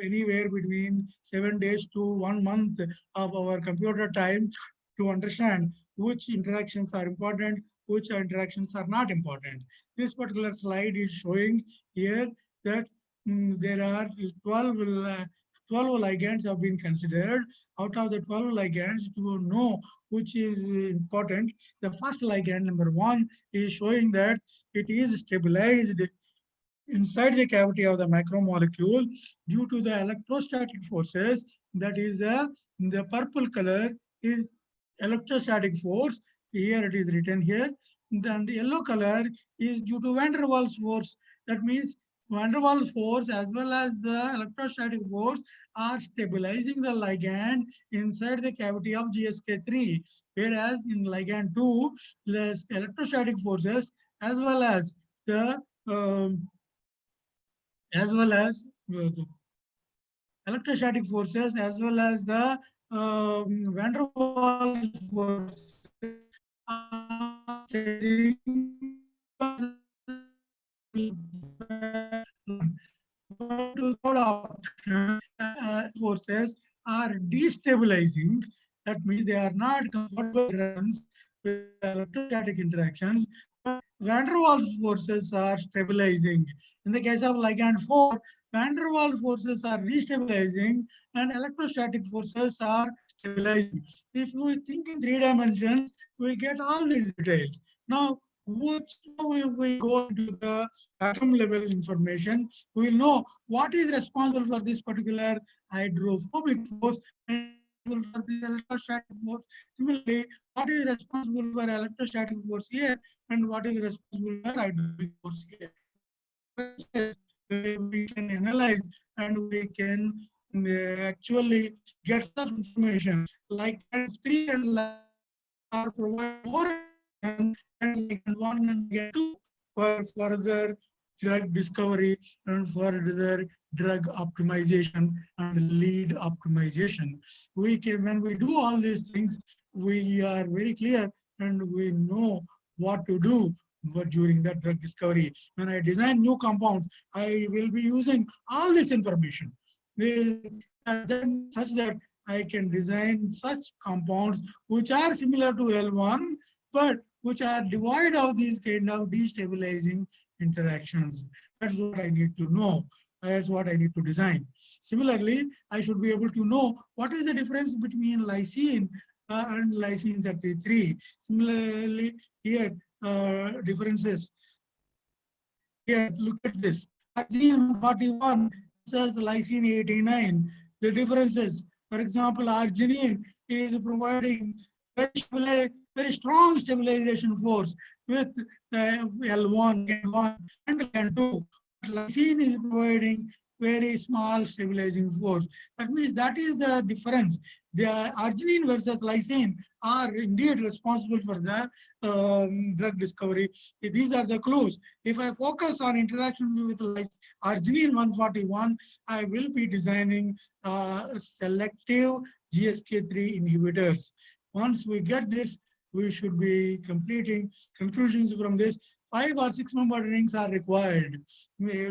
anywhere between 7 days to 1 month of our computer time to understand which interactions are important, which interactions are not important. This particular slide is showing here that there are 12 ligands have been considered. Out of the 12 ligands, to know which is important, the first ligand, number 1, is showing that it is stabilized inside the cavity of the macromolecule due to the electrostatic forces. That is the purple color is electrostatic force. Here it is written here. Then the yellow color is due to van der Waals force. That means van der Waals force as well as the electrostatic force are stabilizing the ligand inside the cavity of GSK3. Whereas in ligand 2, the electrostatic forces as well as the electrostatic forces as well as the van der Waals forces forces are destabilizing. That means they are not comfortable with electrostatic interactions. Van der Waals forces are stabilizing. In the case of ligand 4, van der Waals forces are destabilizing and electrostatic forces are stabilizing. If we think in 3 dimensions, we get all these details. Now, if we go into the atom level information, we will know what is responsible for this particular hydrophobic force and for the electrostatic force. Similarly, what is responsible for electrostatic force here and what is responsible for hydrophobic force here. We can analyze and we can actually get the information like 3 and are provide more and like 1 and get 2 for further drug discovery and further drug optimization and lead optimization. We can, when we do all these things, we are very clear and we know what to do during the drug discovery. When I design new compounds, I will be using all this information. Then such that I can design such compounds which are similar to L1, but which are devoid of these kind of destabilizing interactions. That's what I need to know. That's what I need to design. Similarly, I should be able to know what is the difference between lysine and lysine 33. Similarly, here differences. Here, look at this. Arginine 41 says lysine 89. The differences, for example, arginine is providing very strong stabilization force with L1, N1, and N2. Lysine is providing very small stabilizing force. That means that is the difference. The arginine versus lysine are indeed responsible for the drug discovery. These are the clues. If I focus on interactions with arginine 141, I will be designing selective GSK3 inhibitors. Once we get this, we should be completing conclusions from this. 5 or 6 member rings are required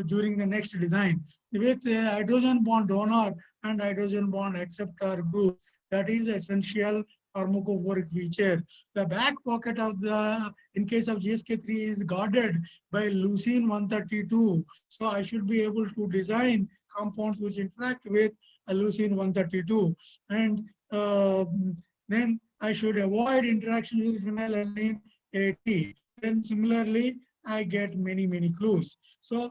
during the next design with hydrogen bond donor and hydrogen bond acceptor group. That is essential pharmacophoric feature. The back pocket of the, in case of GSK3, is guarded by leucine 132. So I should be able to design compounds which interact with a leucine 132. And then I should avoid interaction with phenylalanine 80. Then similarly, I get many clues. So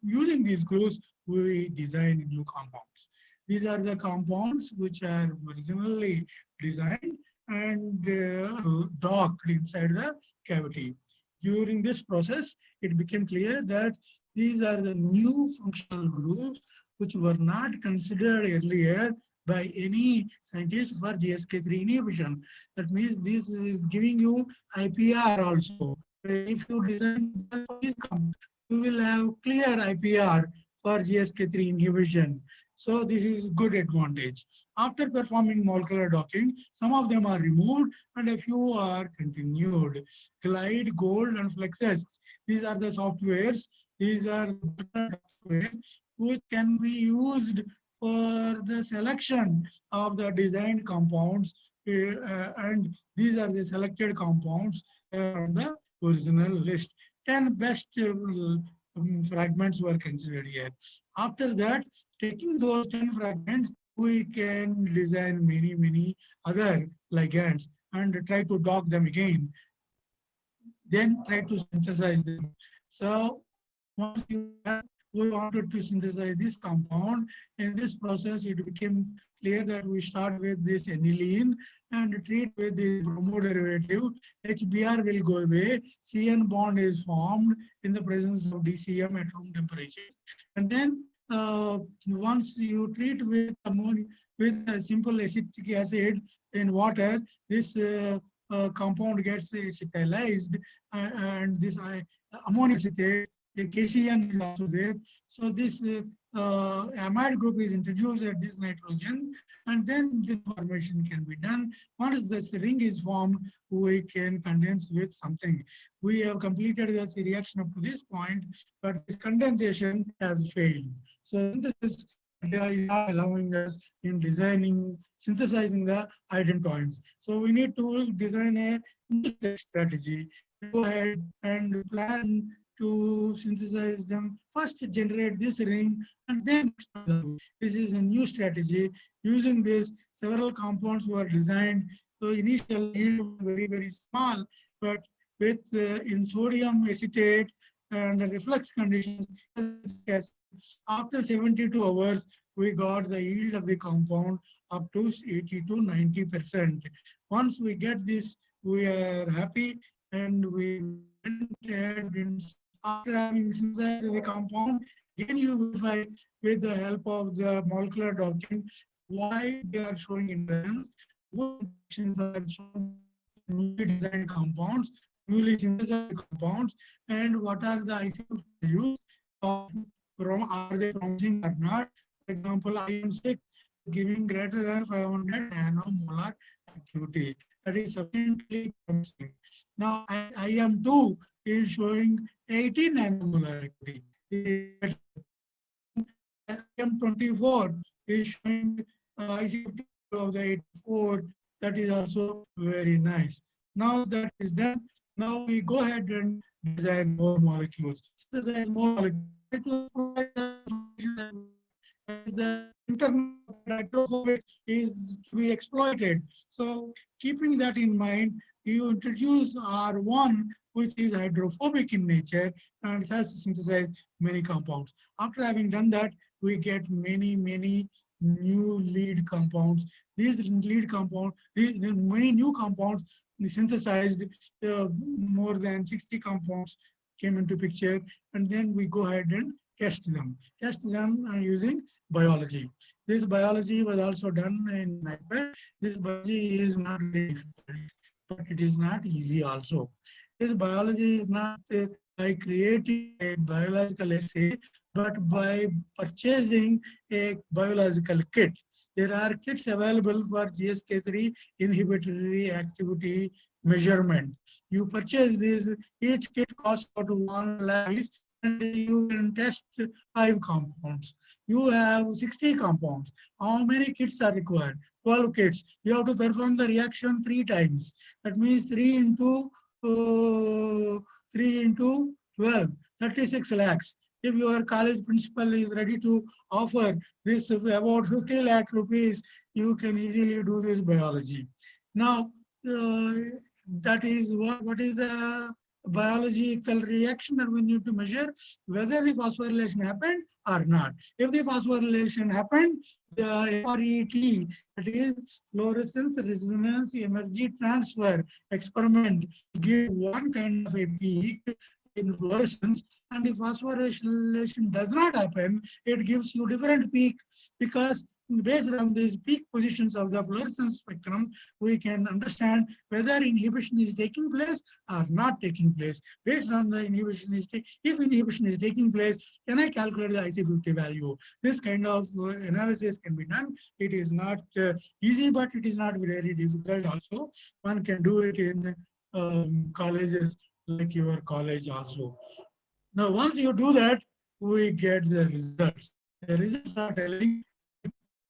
using these clues, we design new compounds. These are the compounds which are originally designed and docked inside the cavity. During this process, it became clear that these are the new functional groups which were not considered earlier by any scientist for GSK3 inhibition. That means this is giving you IPR also. If you design this compound, you will have clear IPR for GSK3 inhibition. So this is good advantage. After performing molecular docking, some of them are removed and a few are continued. Glide, Gold, and Flexes. These are the softwares. These are the software which can be used for the selection of the designed compounds. And these are the selected compounds on the original list. 10 best fragments were considered here. After that, taking those 10 fragments, we can design many other ligands and try to dock them again. Then try to synthesize them. So once we wanted to synthesize this compound, in this process, it became clear that we start with this aniline and treat with the bromo derivative. HBr will go away. CN bond is formed in the presence of DCM at room temperature. And then once you treat with ammonia, with a simple acetic acid in water, this compound gets acetylized, and this ammonia acetate, the KCN is also there. So this amide group is introduced at this nitrogen, and then the formation can be done. Once this ring is formed, we can condense with something. We have completed this reaction up to this point, but this condensation has failed. So this is not allowing us in designing, synthesizing the identoins. So we need to design a strategy. Go ahead and plan to synthesize them, first generate this ring and then this is a new strategy. Using this, several compounds were designed. So initial yield was very, very small, but with in sodium acetate and reflux conditions, after 72 hours, we got the yield of the compound up to 80 to 90%. Once we get this, we are happy and we went ahead and after having synthesized the compound, again you verify with the help of the molecular docking why they are showing interactions, what actions are shown newly designed compounds, newly synthesized compounds, and what are the IC values of are they promising or not. For example, IM6 giving greater than 500 nanomolar activity. That is sufficiently promising. Now, IM2 is showing 18 nanomolar activity. IM24 is showing IC50 of the 84. That is also very nice. Now that is done. Now we go ahead and design more molecules. Design more molecules. The internal hydrophobic is to be exploited. So keeping that in mind, you introduce R1, which is hydrophobic in nature and it has to synthesize many compounds. After having done that, we get many new lead compounds. These lead compounds, many new compounds synthesized, more than 60 compounds came into picture, and then we go ahead and test them using biology. This biology was also done in NIPER. This biology is not very difficult, but it is not easy also. This biology is not by creating a biological assay, but by purchasing a biological kit. There are kits available for GSK3 inhibitory activity measurement. You purchase this, each kit costs about 1 lakh and you can test 5 compounds. You have 60 compounds. How many kits are required? 12 kits. You have to perform the reaction 3 times. That means 3 into 12, 36 lakhs. If your college principal is ready to offer this about 50 lakh rupees, you can easily do this biology. Now, that is what is a biological reaction that we need to measure, whether the phosphorylation happened or not. If the phosphorylation happened, the FRET, that is fluorescence resonance energy transfer experiment, give one kind of a peak in fluorescence, and if phosphorylation does not happen, it gives you different peak, because based on these peak positions of the fluorescence spectrum, we can understand whether inhibition is taking place or not taking place. Based on the inhibition if inhibition is taking place, can I calculate the IC50 value? This kind of analysis can be done. It is not easy, but it is not very difficult also. One can do it in colleges like your college also. Now, once you do that, we get the results. The results are telling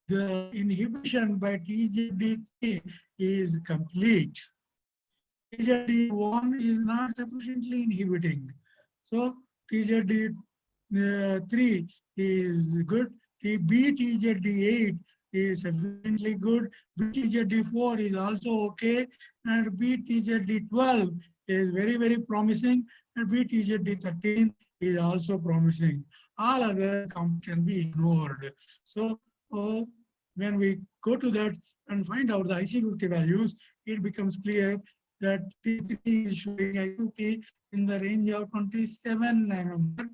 the inhibition by TZD3 is complete. TZD1 is not sufficiently inhibiting. So TZD3 is good. BTZD8 is sufficiently good. BTZD4 is also okay. And BTZD12 is very promising. And BTZD13 is also promising. All other compounds can be ignored. So when we go to that and find out the IC50 values, it becomes clear that T3 is showing IC50 in the range of 27 nanomolar,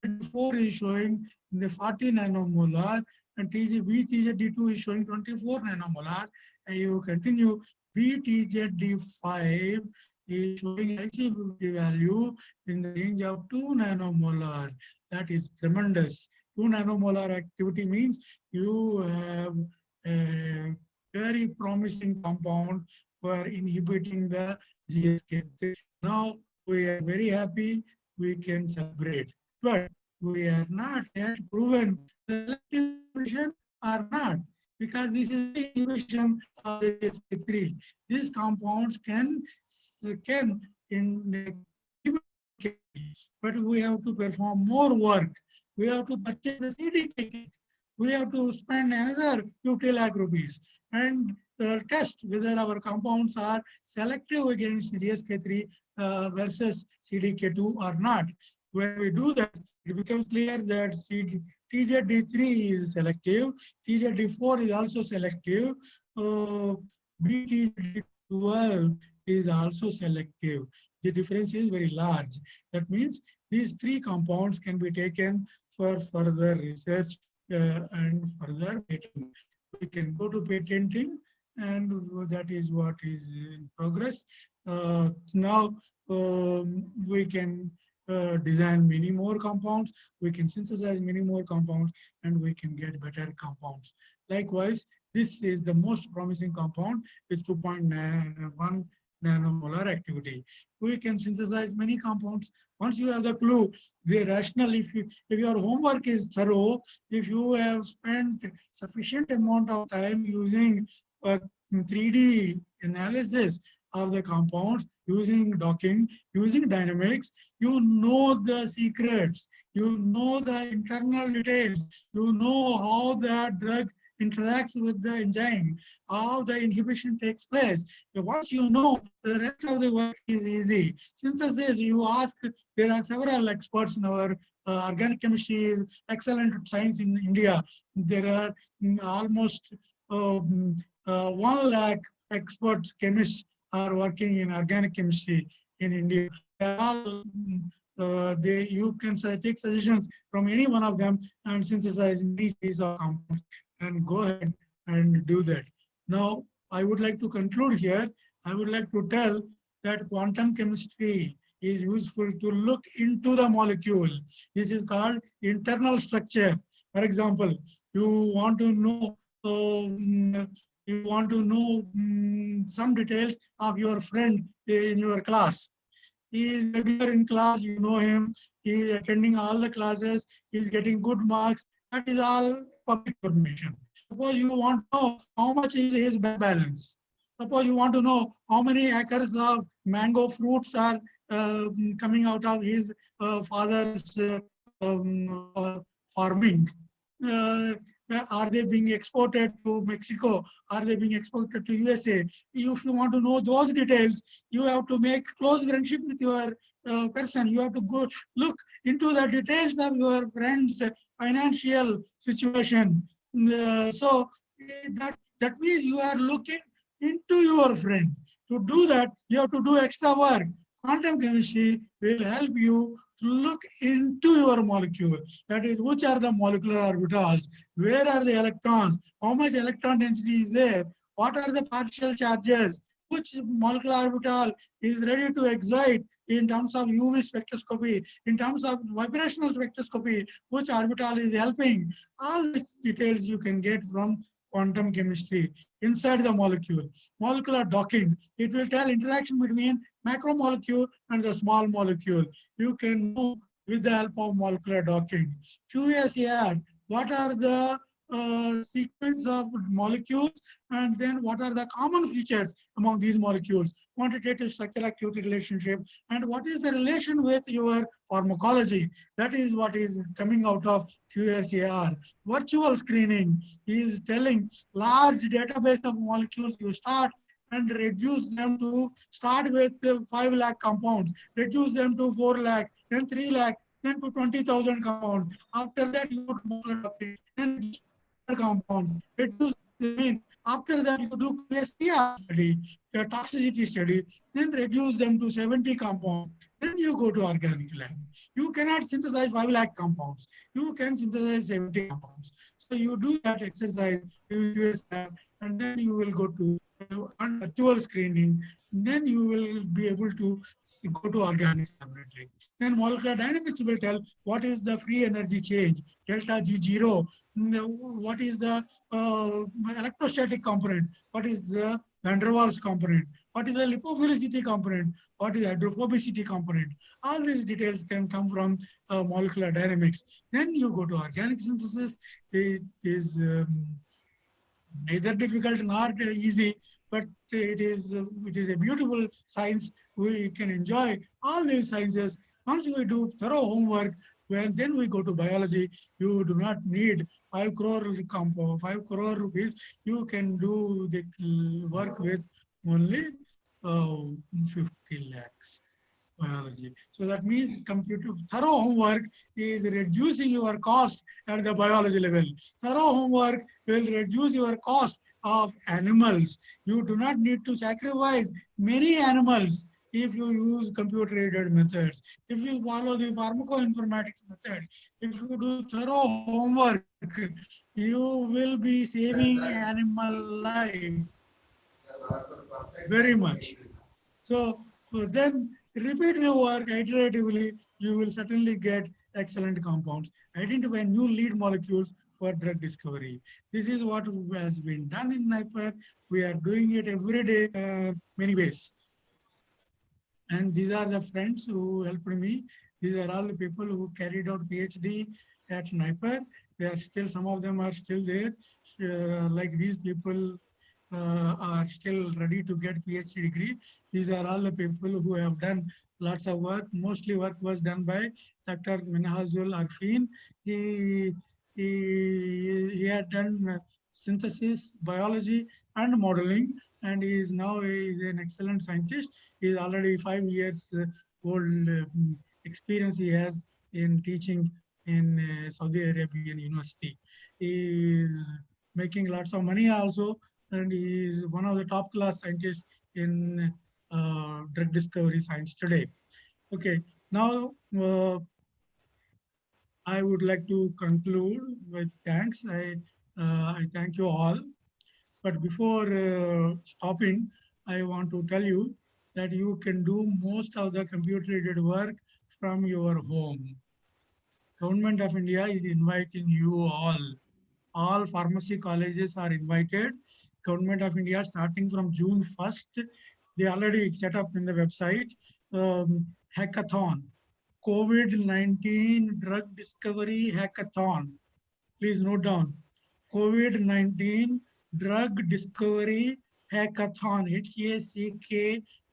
T4 is showing in the 40 nanomolar, and BTZD2 is showing 24 nanomolar, and you continue, BTZD5 is showing IC50 value in the range of 2 nanomolar. That is tremendous. 2 nanomolar activity means you have a very promising compound for inhibiting the GSK3. Now we are very happy, we can celebrate. But we are not yet proven selective inhibition or not, because this is the inhibition of the GSK3. These compounds can inhibit kit, but we have to perform more work. We have to purchase the CDK kit. We have to spend another 50 lakh rupees and test whether our compounds are selective against GSK3 versus CDK2 or not. When we do that, it becomes clear that TZD3 is selective, TZD4 is also selective, BTZD12 is also selective. The difference is very large. That means these three compounds can be taken for further research and further patenting. We can go to patenting, and that is what is in progress. Now we can design many more compounds, we can synthesize many more compounds, and we can get better compounds. Likewise, this is the most promising compound with 2.1 nanomolar activity. We can synthesize many compounds. Once you have the clue, the rationale, if your homework is thorough, if you have spent sufficient amount of time using 3D analysis of the compounds, using docking, using dynamics, you know the secrets, you know the internal details, you know how the drug interacts with the enzyme, how the inhibition takes place. Once you know, the rest of the work is easy. Synthesis, you ask, there are several experts in our organic chemistry is excellent science in India. There are almost 1 lakh expert chemists are working in organic chemistry in India. You can take suggestions from any one of them and synthesize many series of compounds and go ahead and do that. Now, I would like to conclude here. I would like to tell that quantum chemistry is useful to look into the molecule. This is called internal structure. For example, you want to know some details of your friend in your class. He is regular in class, you know him, he is attending all the classes, he is getting good marks. That is all public information. Suppose you want to know how much is his bank balance. Suppose you want to know how many acres of mango fruits are coming out of his father's farming. Are they being exported to Mexico? Are they being exported to USA? If you want to know those details, you have to make close friendship with your person. You have to go look into the details of your friend's financial situation. So that means you are looking into your friend. To do that, you have to do extra work. Quantum chemistry will help you to look into your molecule. That is, which are the molecular orbitals? Where are the electrons? How much electron density is there? What are the partial charges? Which molecular orbital is ready to excite in terms of UV spectroscopy, in terms of vibrational spectroscopy, which orbital is helping? All these details you can get from quantum chemistry inside the molecule. Molecular docking, it will tell interaction between macromolecule and the small molecule. You can know with the help of molecular docking. QSAR, what are the sequence of molecules, and then what are the common features among these molecules, quantitative structure activity relationship, and what is the relation with your pharmacology. That is what is coming out of QSAR. Virtual screening is telling large database of molecules you start and reduce them to start with 5 lakh compounds, reduce them to 4 lakh, then 3 lakh, then to 20,000 compounds. After that, you put more then compound, reduce the mean. After that, you do QSTR study, the toxicity study, then reduce them to 70 compounds. Then you go to organic lab. You cannot synthesize 5 lakh compounds. You can synthesize 70 compounds. So you do that exercise, US lab, and then you will go to virtual screening. Then you will be able to go to organic laboratory. Then molecular dynamics will tell what is the free energy change, delta G0, what is the electrostatic component, what is the van der Waals component, what is the lipophilicity component, what is hydrophobicity component. All these details can come from molecular dynamics. Then you go to organic synthesis. It is neither difficult nor easy, but it is a beautiful science. We can enjoy all these sciences Once we do thorough homework, well, then we go to biology. You do not need 5 crore 5 crore rupees. You can do the work with only 50 lakhs biology. So that means computer thorough homework is reducing your cost at the biology level. Thorough homework will reduce your cost of animals. You do not need to sacrifice many animals if you use computer aided methods. If you follow the pharmacoinformatics method, if you do thorough homework, you will be saving animal life very much. So then repeat the work iteratively, you will certainly get excellent compounds. Identify new lead molecules for drug discovery. This is what has been done in NIPER. We are doing it every day, many ways. And these are the friends who helped me. These are all the people who carried out PhD at NIPER. They are still, some of them are still there. Like these people are still ready to get PhD degree. These are all the people who have done lots of work. Mostly work was done by Dr. Minhazul Arfin. He had done synthesis, biology, and modeling, and he is an excellent scientist. He is already 5 years old experience he has in teaching in Saudi Arabian University. He is making lots of money also, and he is one of the top class scientists in drug discovery science today. Okay, now I would like to conclude with thanks. I thank you all. But before stopping, I want to tell you that you can do most of the computer-aided work from your home. Government of India is inviting you all. All pharmacy colleges are invited. Government of India, starting from June 1st, they already set up in the website, hackathon, COVID-19 drug discovery hackathon. Please note down, COVID-19 drug discovery hackathon,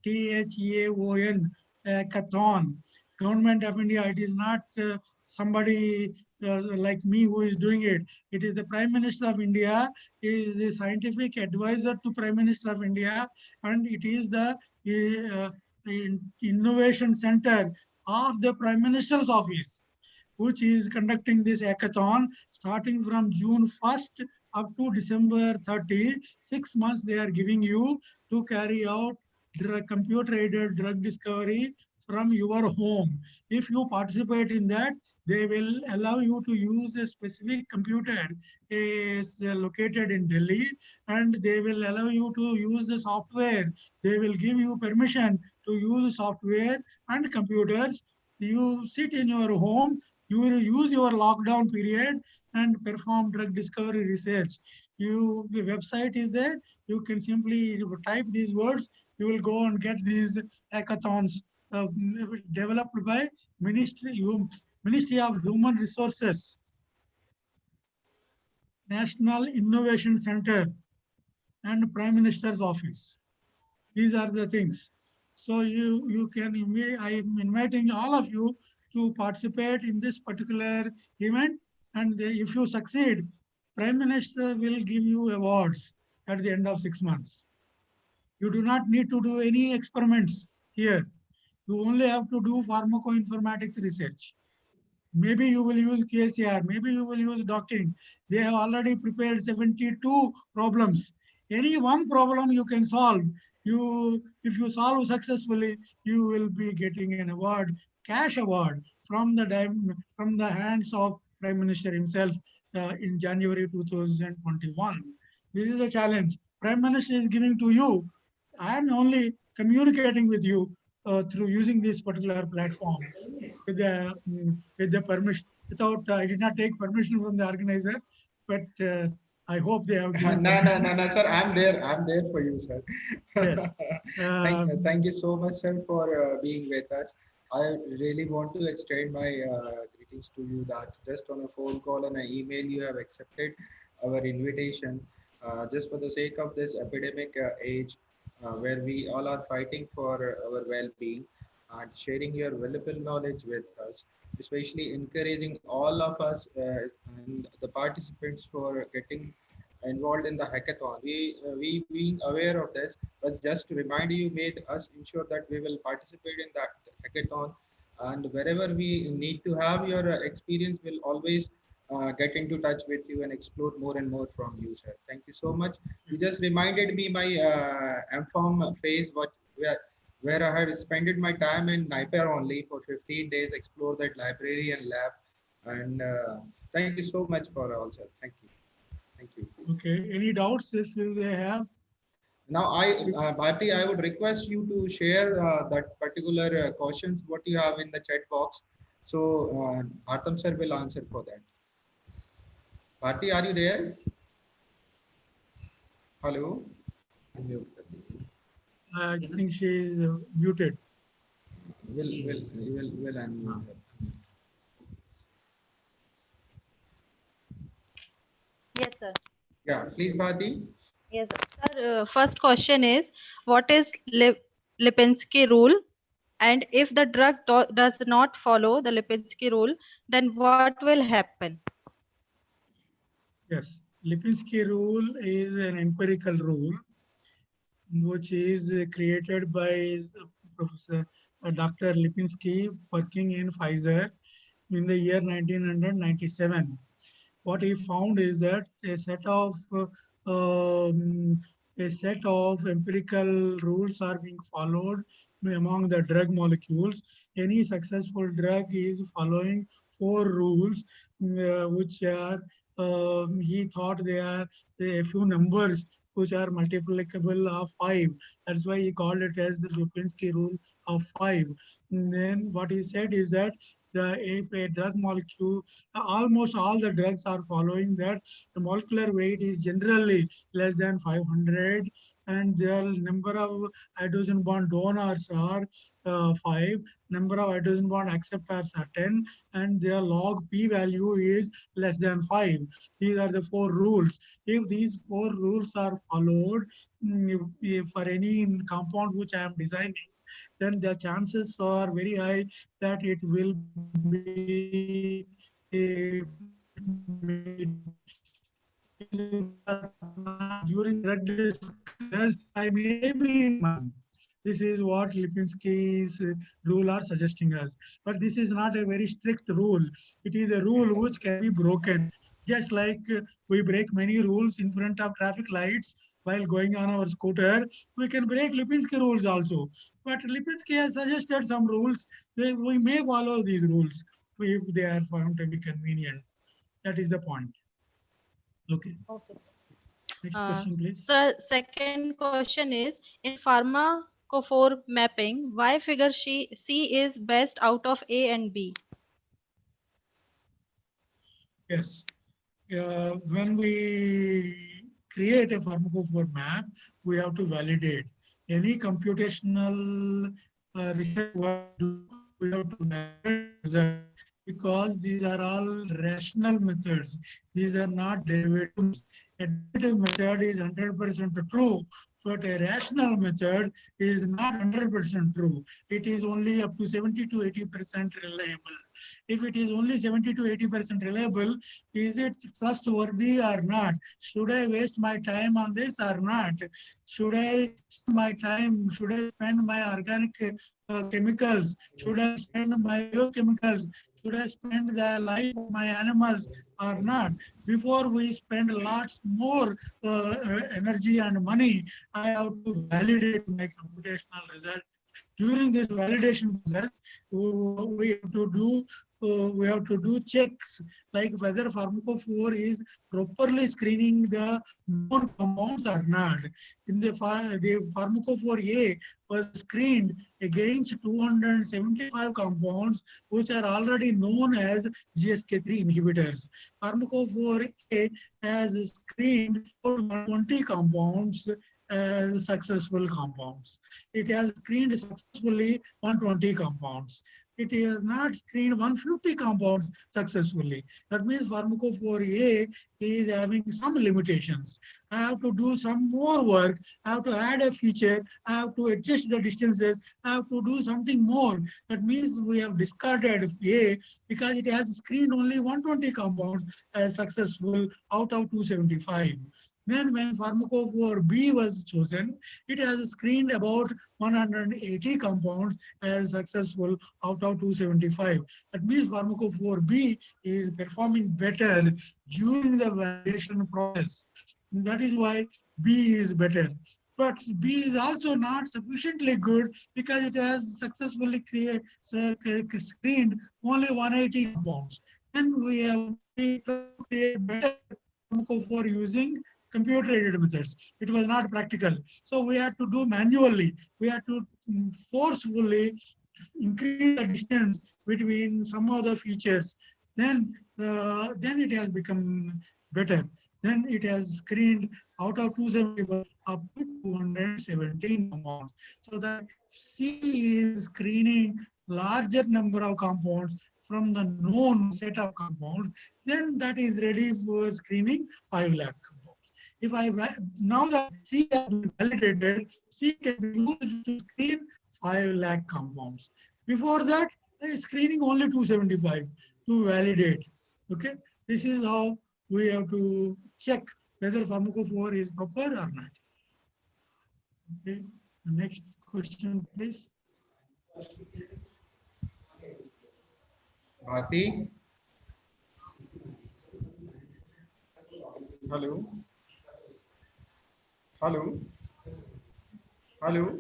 HACKTHAON, hackathon. Government of India, it is not somebody like me who is doing it. It is the Prime Minister of India, is the scientific advisor to Prime Minister of India, and it is the innovation center of the Prime Minister's office, which is conducting this hackathon starting from June 1st up to December 30. 6 months they are giving you to carry out computer-aided drug discovery from your home. If you participate in that, they will allow you to use a specific computer is located in Delhi, and they will allow you to use the software. They will give you permission to use software and computers. You sit in your home, you will use your lockdown period and perform drug discovery research. The website is there. You can simply type these words. You will go and get these hackathons developed by Ministry of Human Resources, National Innovation Center, and Prime Minister's Office. These are the things. So you can, I am inviting all of you to participate in this particular event. And if you succeed, Prime Minister will give you awards at the end of 6 months. You do not need to do any experiments here. You only have to do pharmacoinformatics research. Maybe you will use QSAR, maybe you will use docking. They have already prepared 72 problems. Any one problem you can solve. If you solve successfully, you will be getting an award, cash award from the hands of Prime Minister himself in January 2021. This is a challenge. Prime Minister is giving to you. I am only communicating with you through using this particular platform with the permission. I did not take permission from the organizer, but I hope they have given permission. No, sir. I'm there for you, sir. Yes. Thank you so much, sir, for being with us. I really want to extend my greetings to you that just on a phone call and an email you have accepted our invitation just for the sake of this epidemic age where we all are fighting for our well-being. and sharing your valuable knowledge with us, especially encouraging all of us and the participants for getting involved in the hackathon. We being aware of this, but just to remind you, made us ensure that we will participate in that hackathon, and wherever we need to have your experience, we'll always get into touch with you and explore more and more from you, sir. Thank you so much. You just reminded me my MFOM phase, where I had spent my time in Naipur only for 15 days, explore that library and lab. And thank you so much for all, sir. Thank you. Thank you. Okay, any doubts if you have? Now, Bharti, I would request you to share that particular questions what you have in the chat box. So, Artam sir will answer for that. Bharti, are you there? Hello? I think she is muted. Will unmute her. Yes, sir. Yeah, please, Bharti. Yes, sir. First question is, what is Lipinski rule? And if the drug does not follow the Lipinski rule, then what will happen? Yes, Lipinski rule is an empirical rule which is created by Professor Dr. Lipinski working in Pfizer in the year 1997. What he found is that a set of empirical rules are being followed among the drug molecules. Any successful drug is following 4 rules, which are he thought they are a few numbers which are multiplicable of 5. That's why he called it as the Lipinski rule of 5. And then what he said is that if a drug molecule, almost all the drugs are following that the molecular weight is generally less than 500, and their number of hydrogen bond donors are 5, number of hydrogen bond acceptors are 10, and their log p value is less than 5. These are the 4 rules. If these 4 rules are followed, if for any compound which I am designing, then the chances are very high that it will be during drug discussions, I may be. This is what Lipinski's rule are suggesting us. But this is not a very strict rule. It is a rule which can be broken. Just like we break many rules in front of traffic lights while going on our scooter, we can break Lipinski rules also. But Lipinski has suggested some rules. We may follow these rules if they are found to be convenient. That is the point. Okay. Okay. Next question, please. So second question is, in pharmacophore mapping, why figure C is best out of A and B? Yes. When we create a pharmacophore map, we have to validate. Any computational research we have to validate, because these are all rational methods. These are not derivatives. A derivative method is 100% true, but a rational method is not 100% true. It is only up to 70 to 80% reliable. If it is only 70 to 80% reliable, is it trustworthy or not? Should I waste my time on this or not? Should I spend my organic chemicals? Should I spend my biochemicals? Should I spend the life of my animals or not? Before we spend lots more energy and money, I have to validate my computational results. During this validation process, we have to do checks like whether pharmacophore is properly screening the known compounds or not. In the pharmacophore A was screened against 275 compounds which are already known as GSK3 inhibitors. Pharmacophore A has screened for 120 compounds as successful compounds. It has screened successfully 120 compounds. It has not screened 150 compounds successfully. That means pharmacophore A is having some limitations. I have to do some more work. I have to add a feature. I have to adjust the distances. I have to do something more. That means we have discarded A because it has screened only 120 compounds as successful out of 275. Then when pharmacophore B was chosen, it has screened about 180 compounds as successful out of 275. That means pharmacophore B is performing better during the validation process. That is why B is better. But B is also not sufficiently good because it has successfully screened only 180 compounds. And we have created better pharmacophore using computer-aided methods. It was not practical. So we had to do manually. We had to forcefully increase the distance between some of the features. Then it has become better. Then it has screened out of 275 up to 217 compounds. So that C is screening larger number of compounds from the known set of compounds, then that is ready for screening 5 lakh compounds. If now that C has been validated, C can be used to screen 5 lakh compounds. Before that, screening only 275 to validate. Okay, this is how we have to check whether pharmacophore is proper or not. Okay, next question, please. Bharti? Hello? Hello? Hello?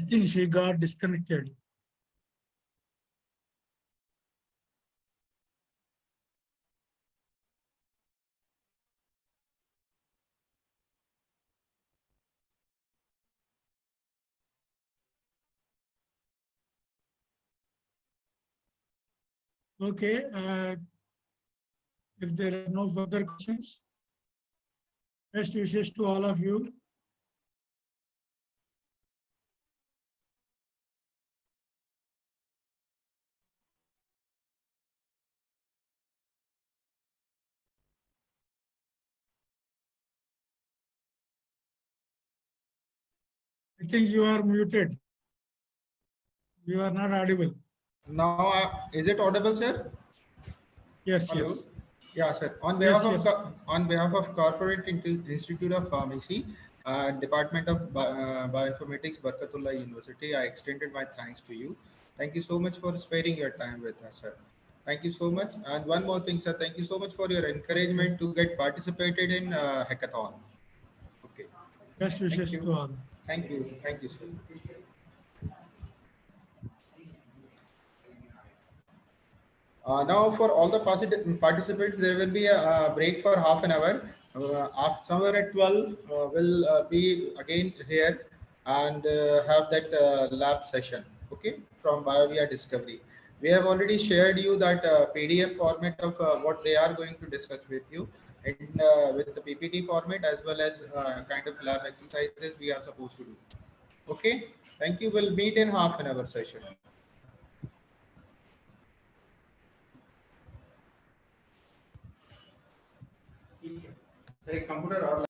I think she got disconnected. Okay, if there are no further questions, best wishes to all of you. I think you are muted. You are not audible. Now, is it audible, sir? Yes, Hello? yes. Yeah, sir. Yes. On behalf of Corporate Institute of Pharmacy, Department of Bioinformatics, Barkatullah University, I extended my thanks to you. Thank you so much for sparing your time with us, sir. Thank you so much. And one more thing, sir. Thank you so much for your encouragement to get participated in hackathon. Okay. Best Thank wishes you. to all. Thank you. Thank you, sir. Now, for all the participants, there will be a break for half an hour. Somewhere at 12, we'll be again here and have that lab session, okay, from BioVia Discovery. We have already shared you that PDF format of what they are going to discuss with you in, with the PPT format, as well as kind of lab exercises we are supposed to do. Okay, thank you. We'll meet in half an hour session. Computer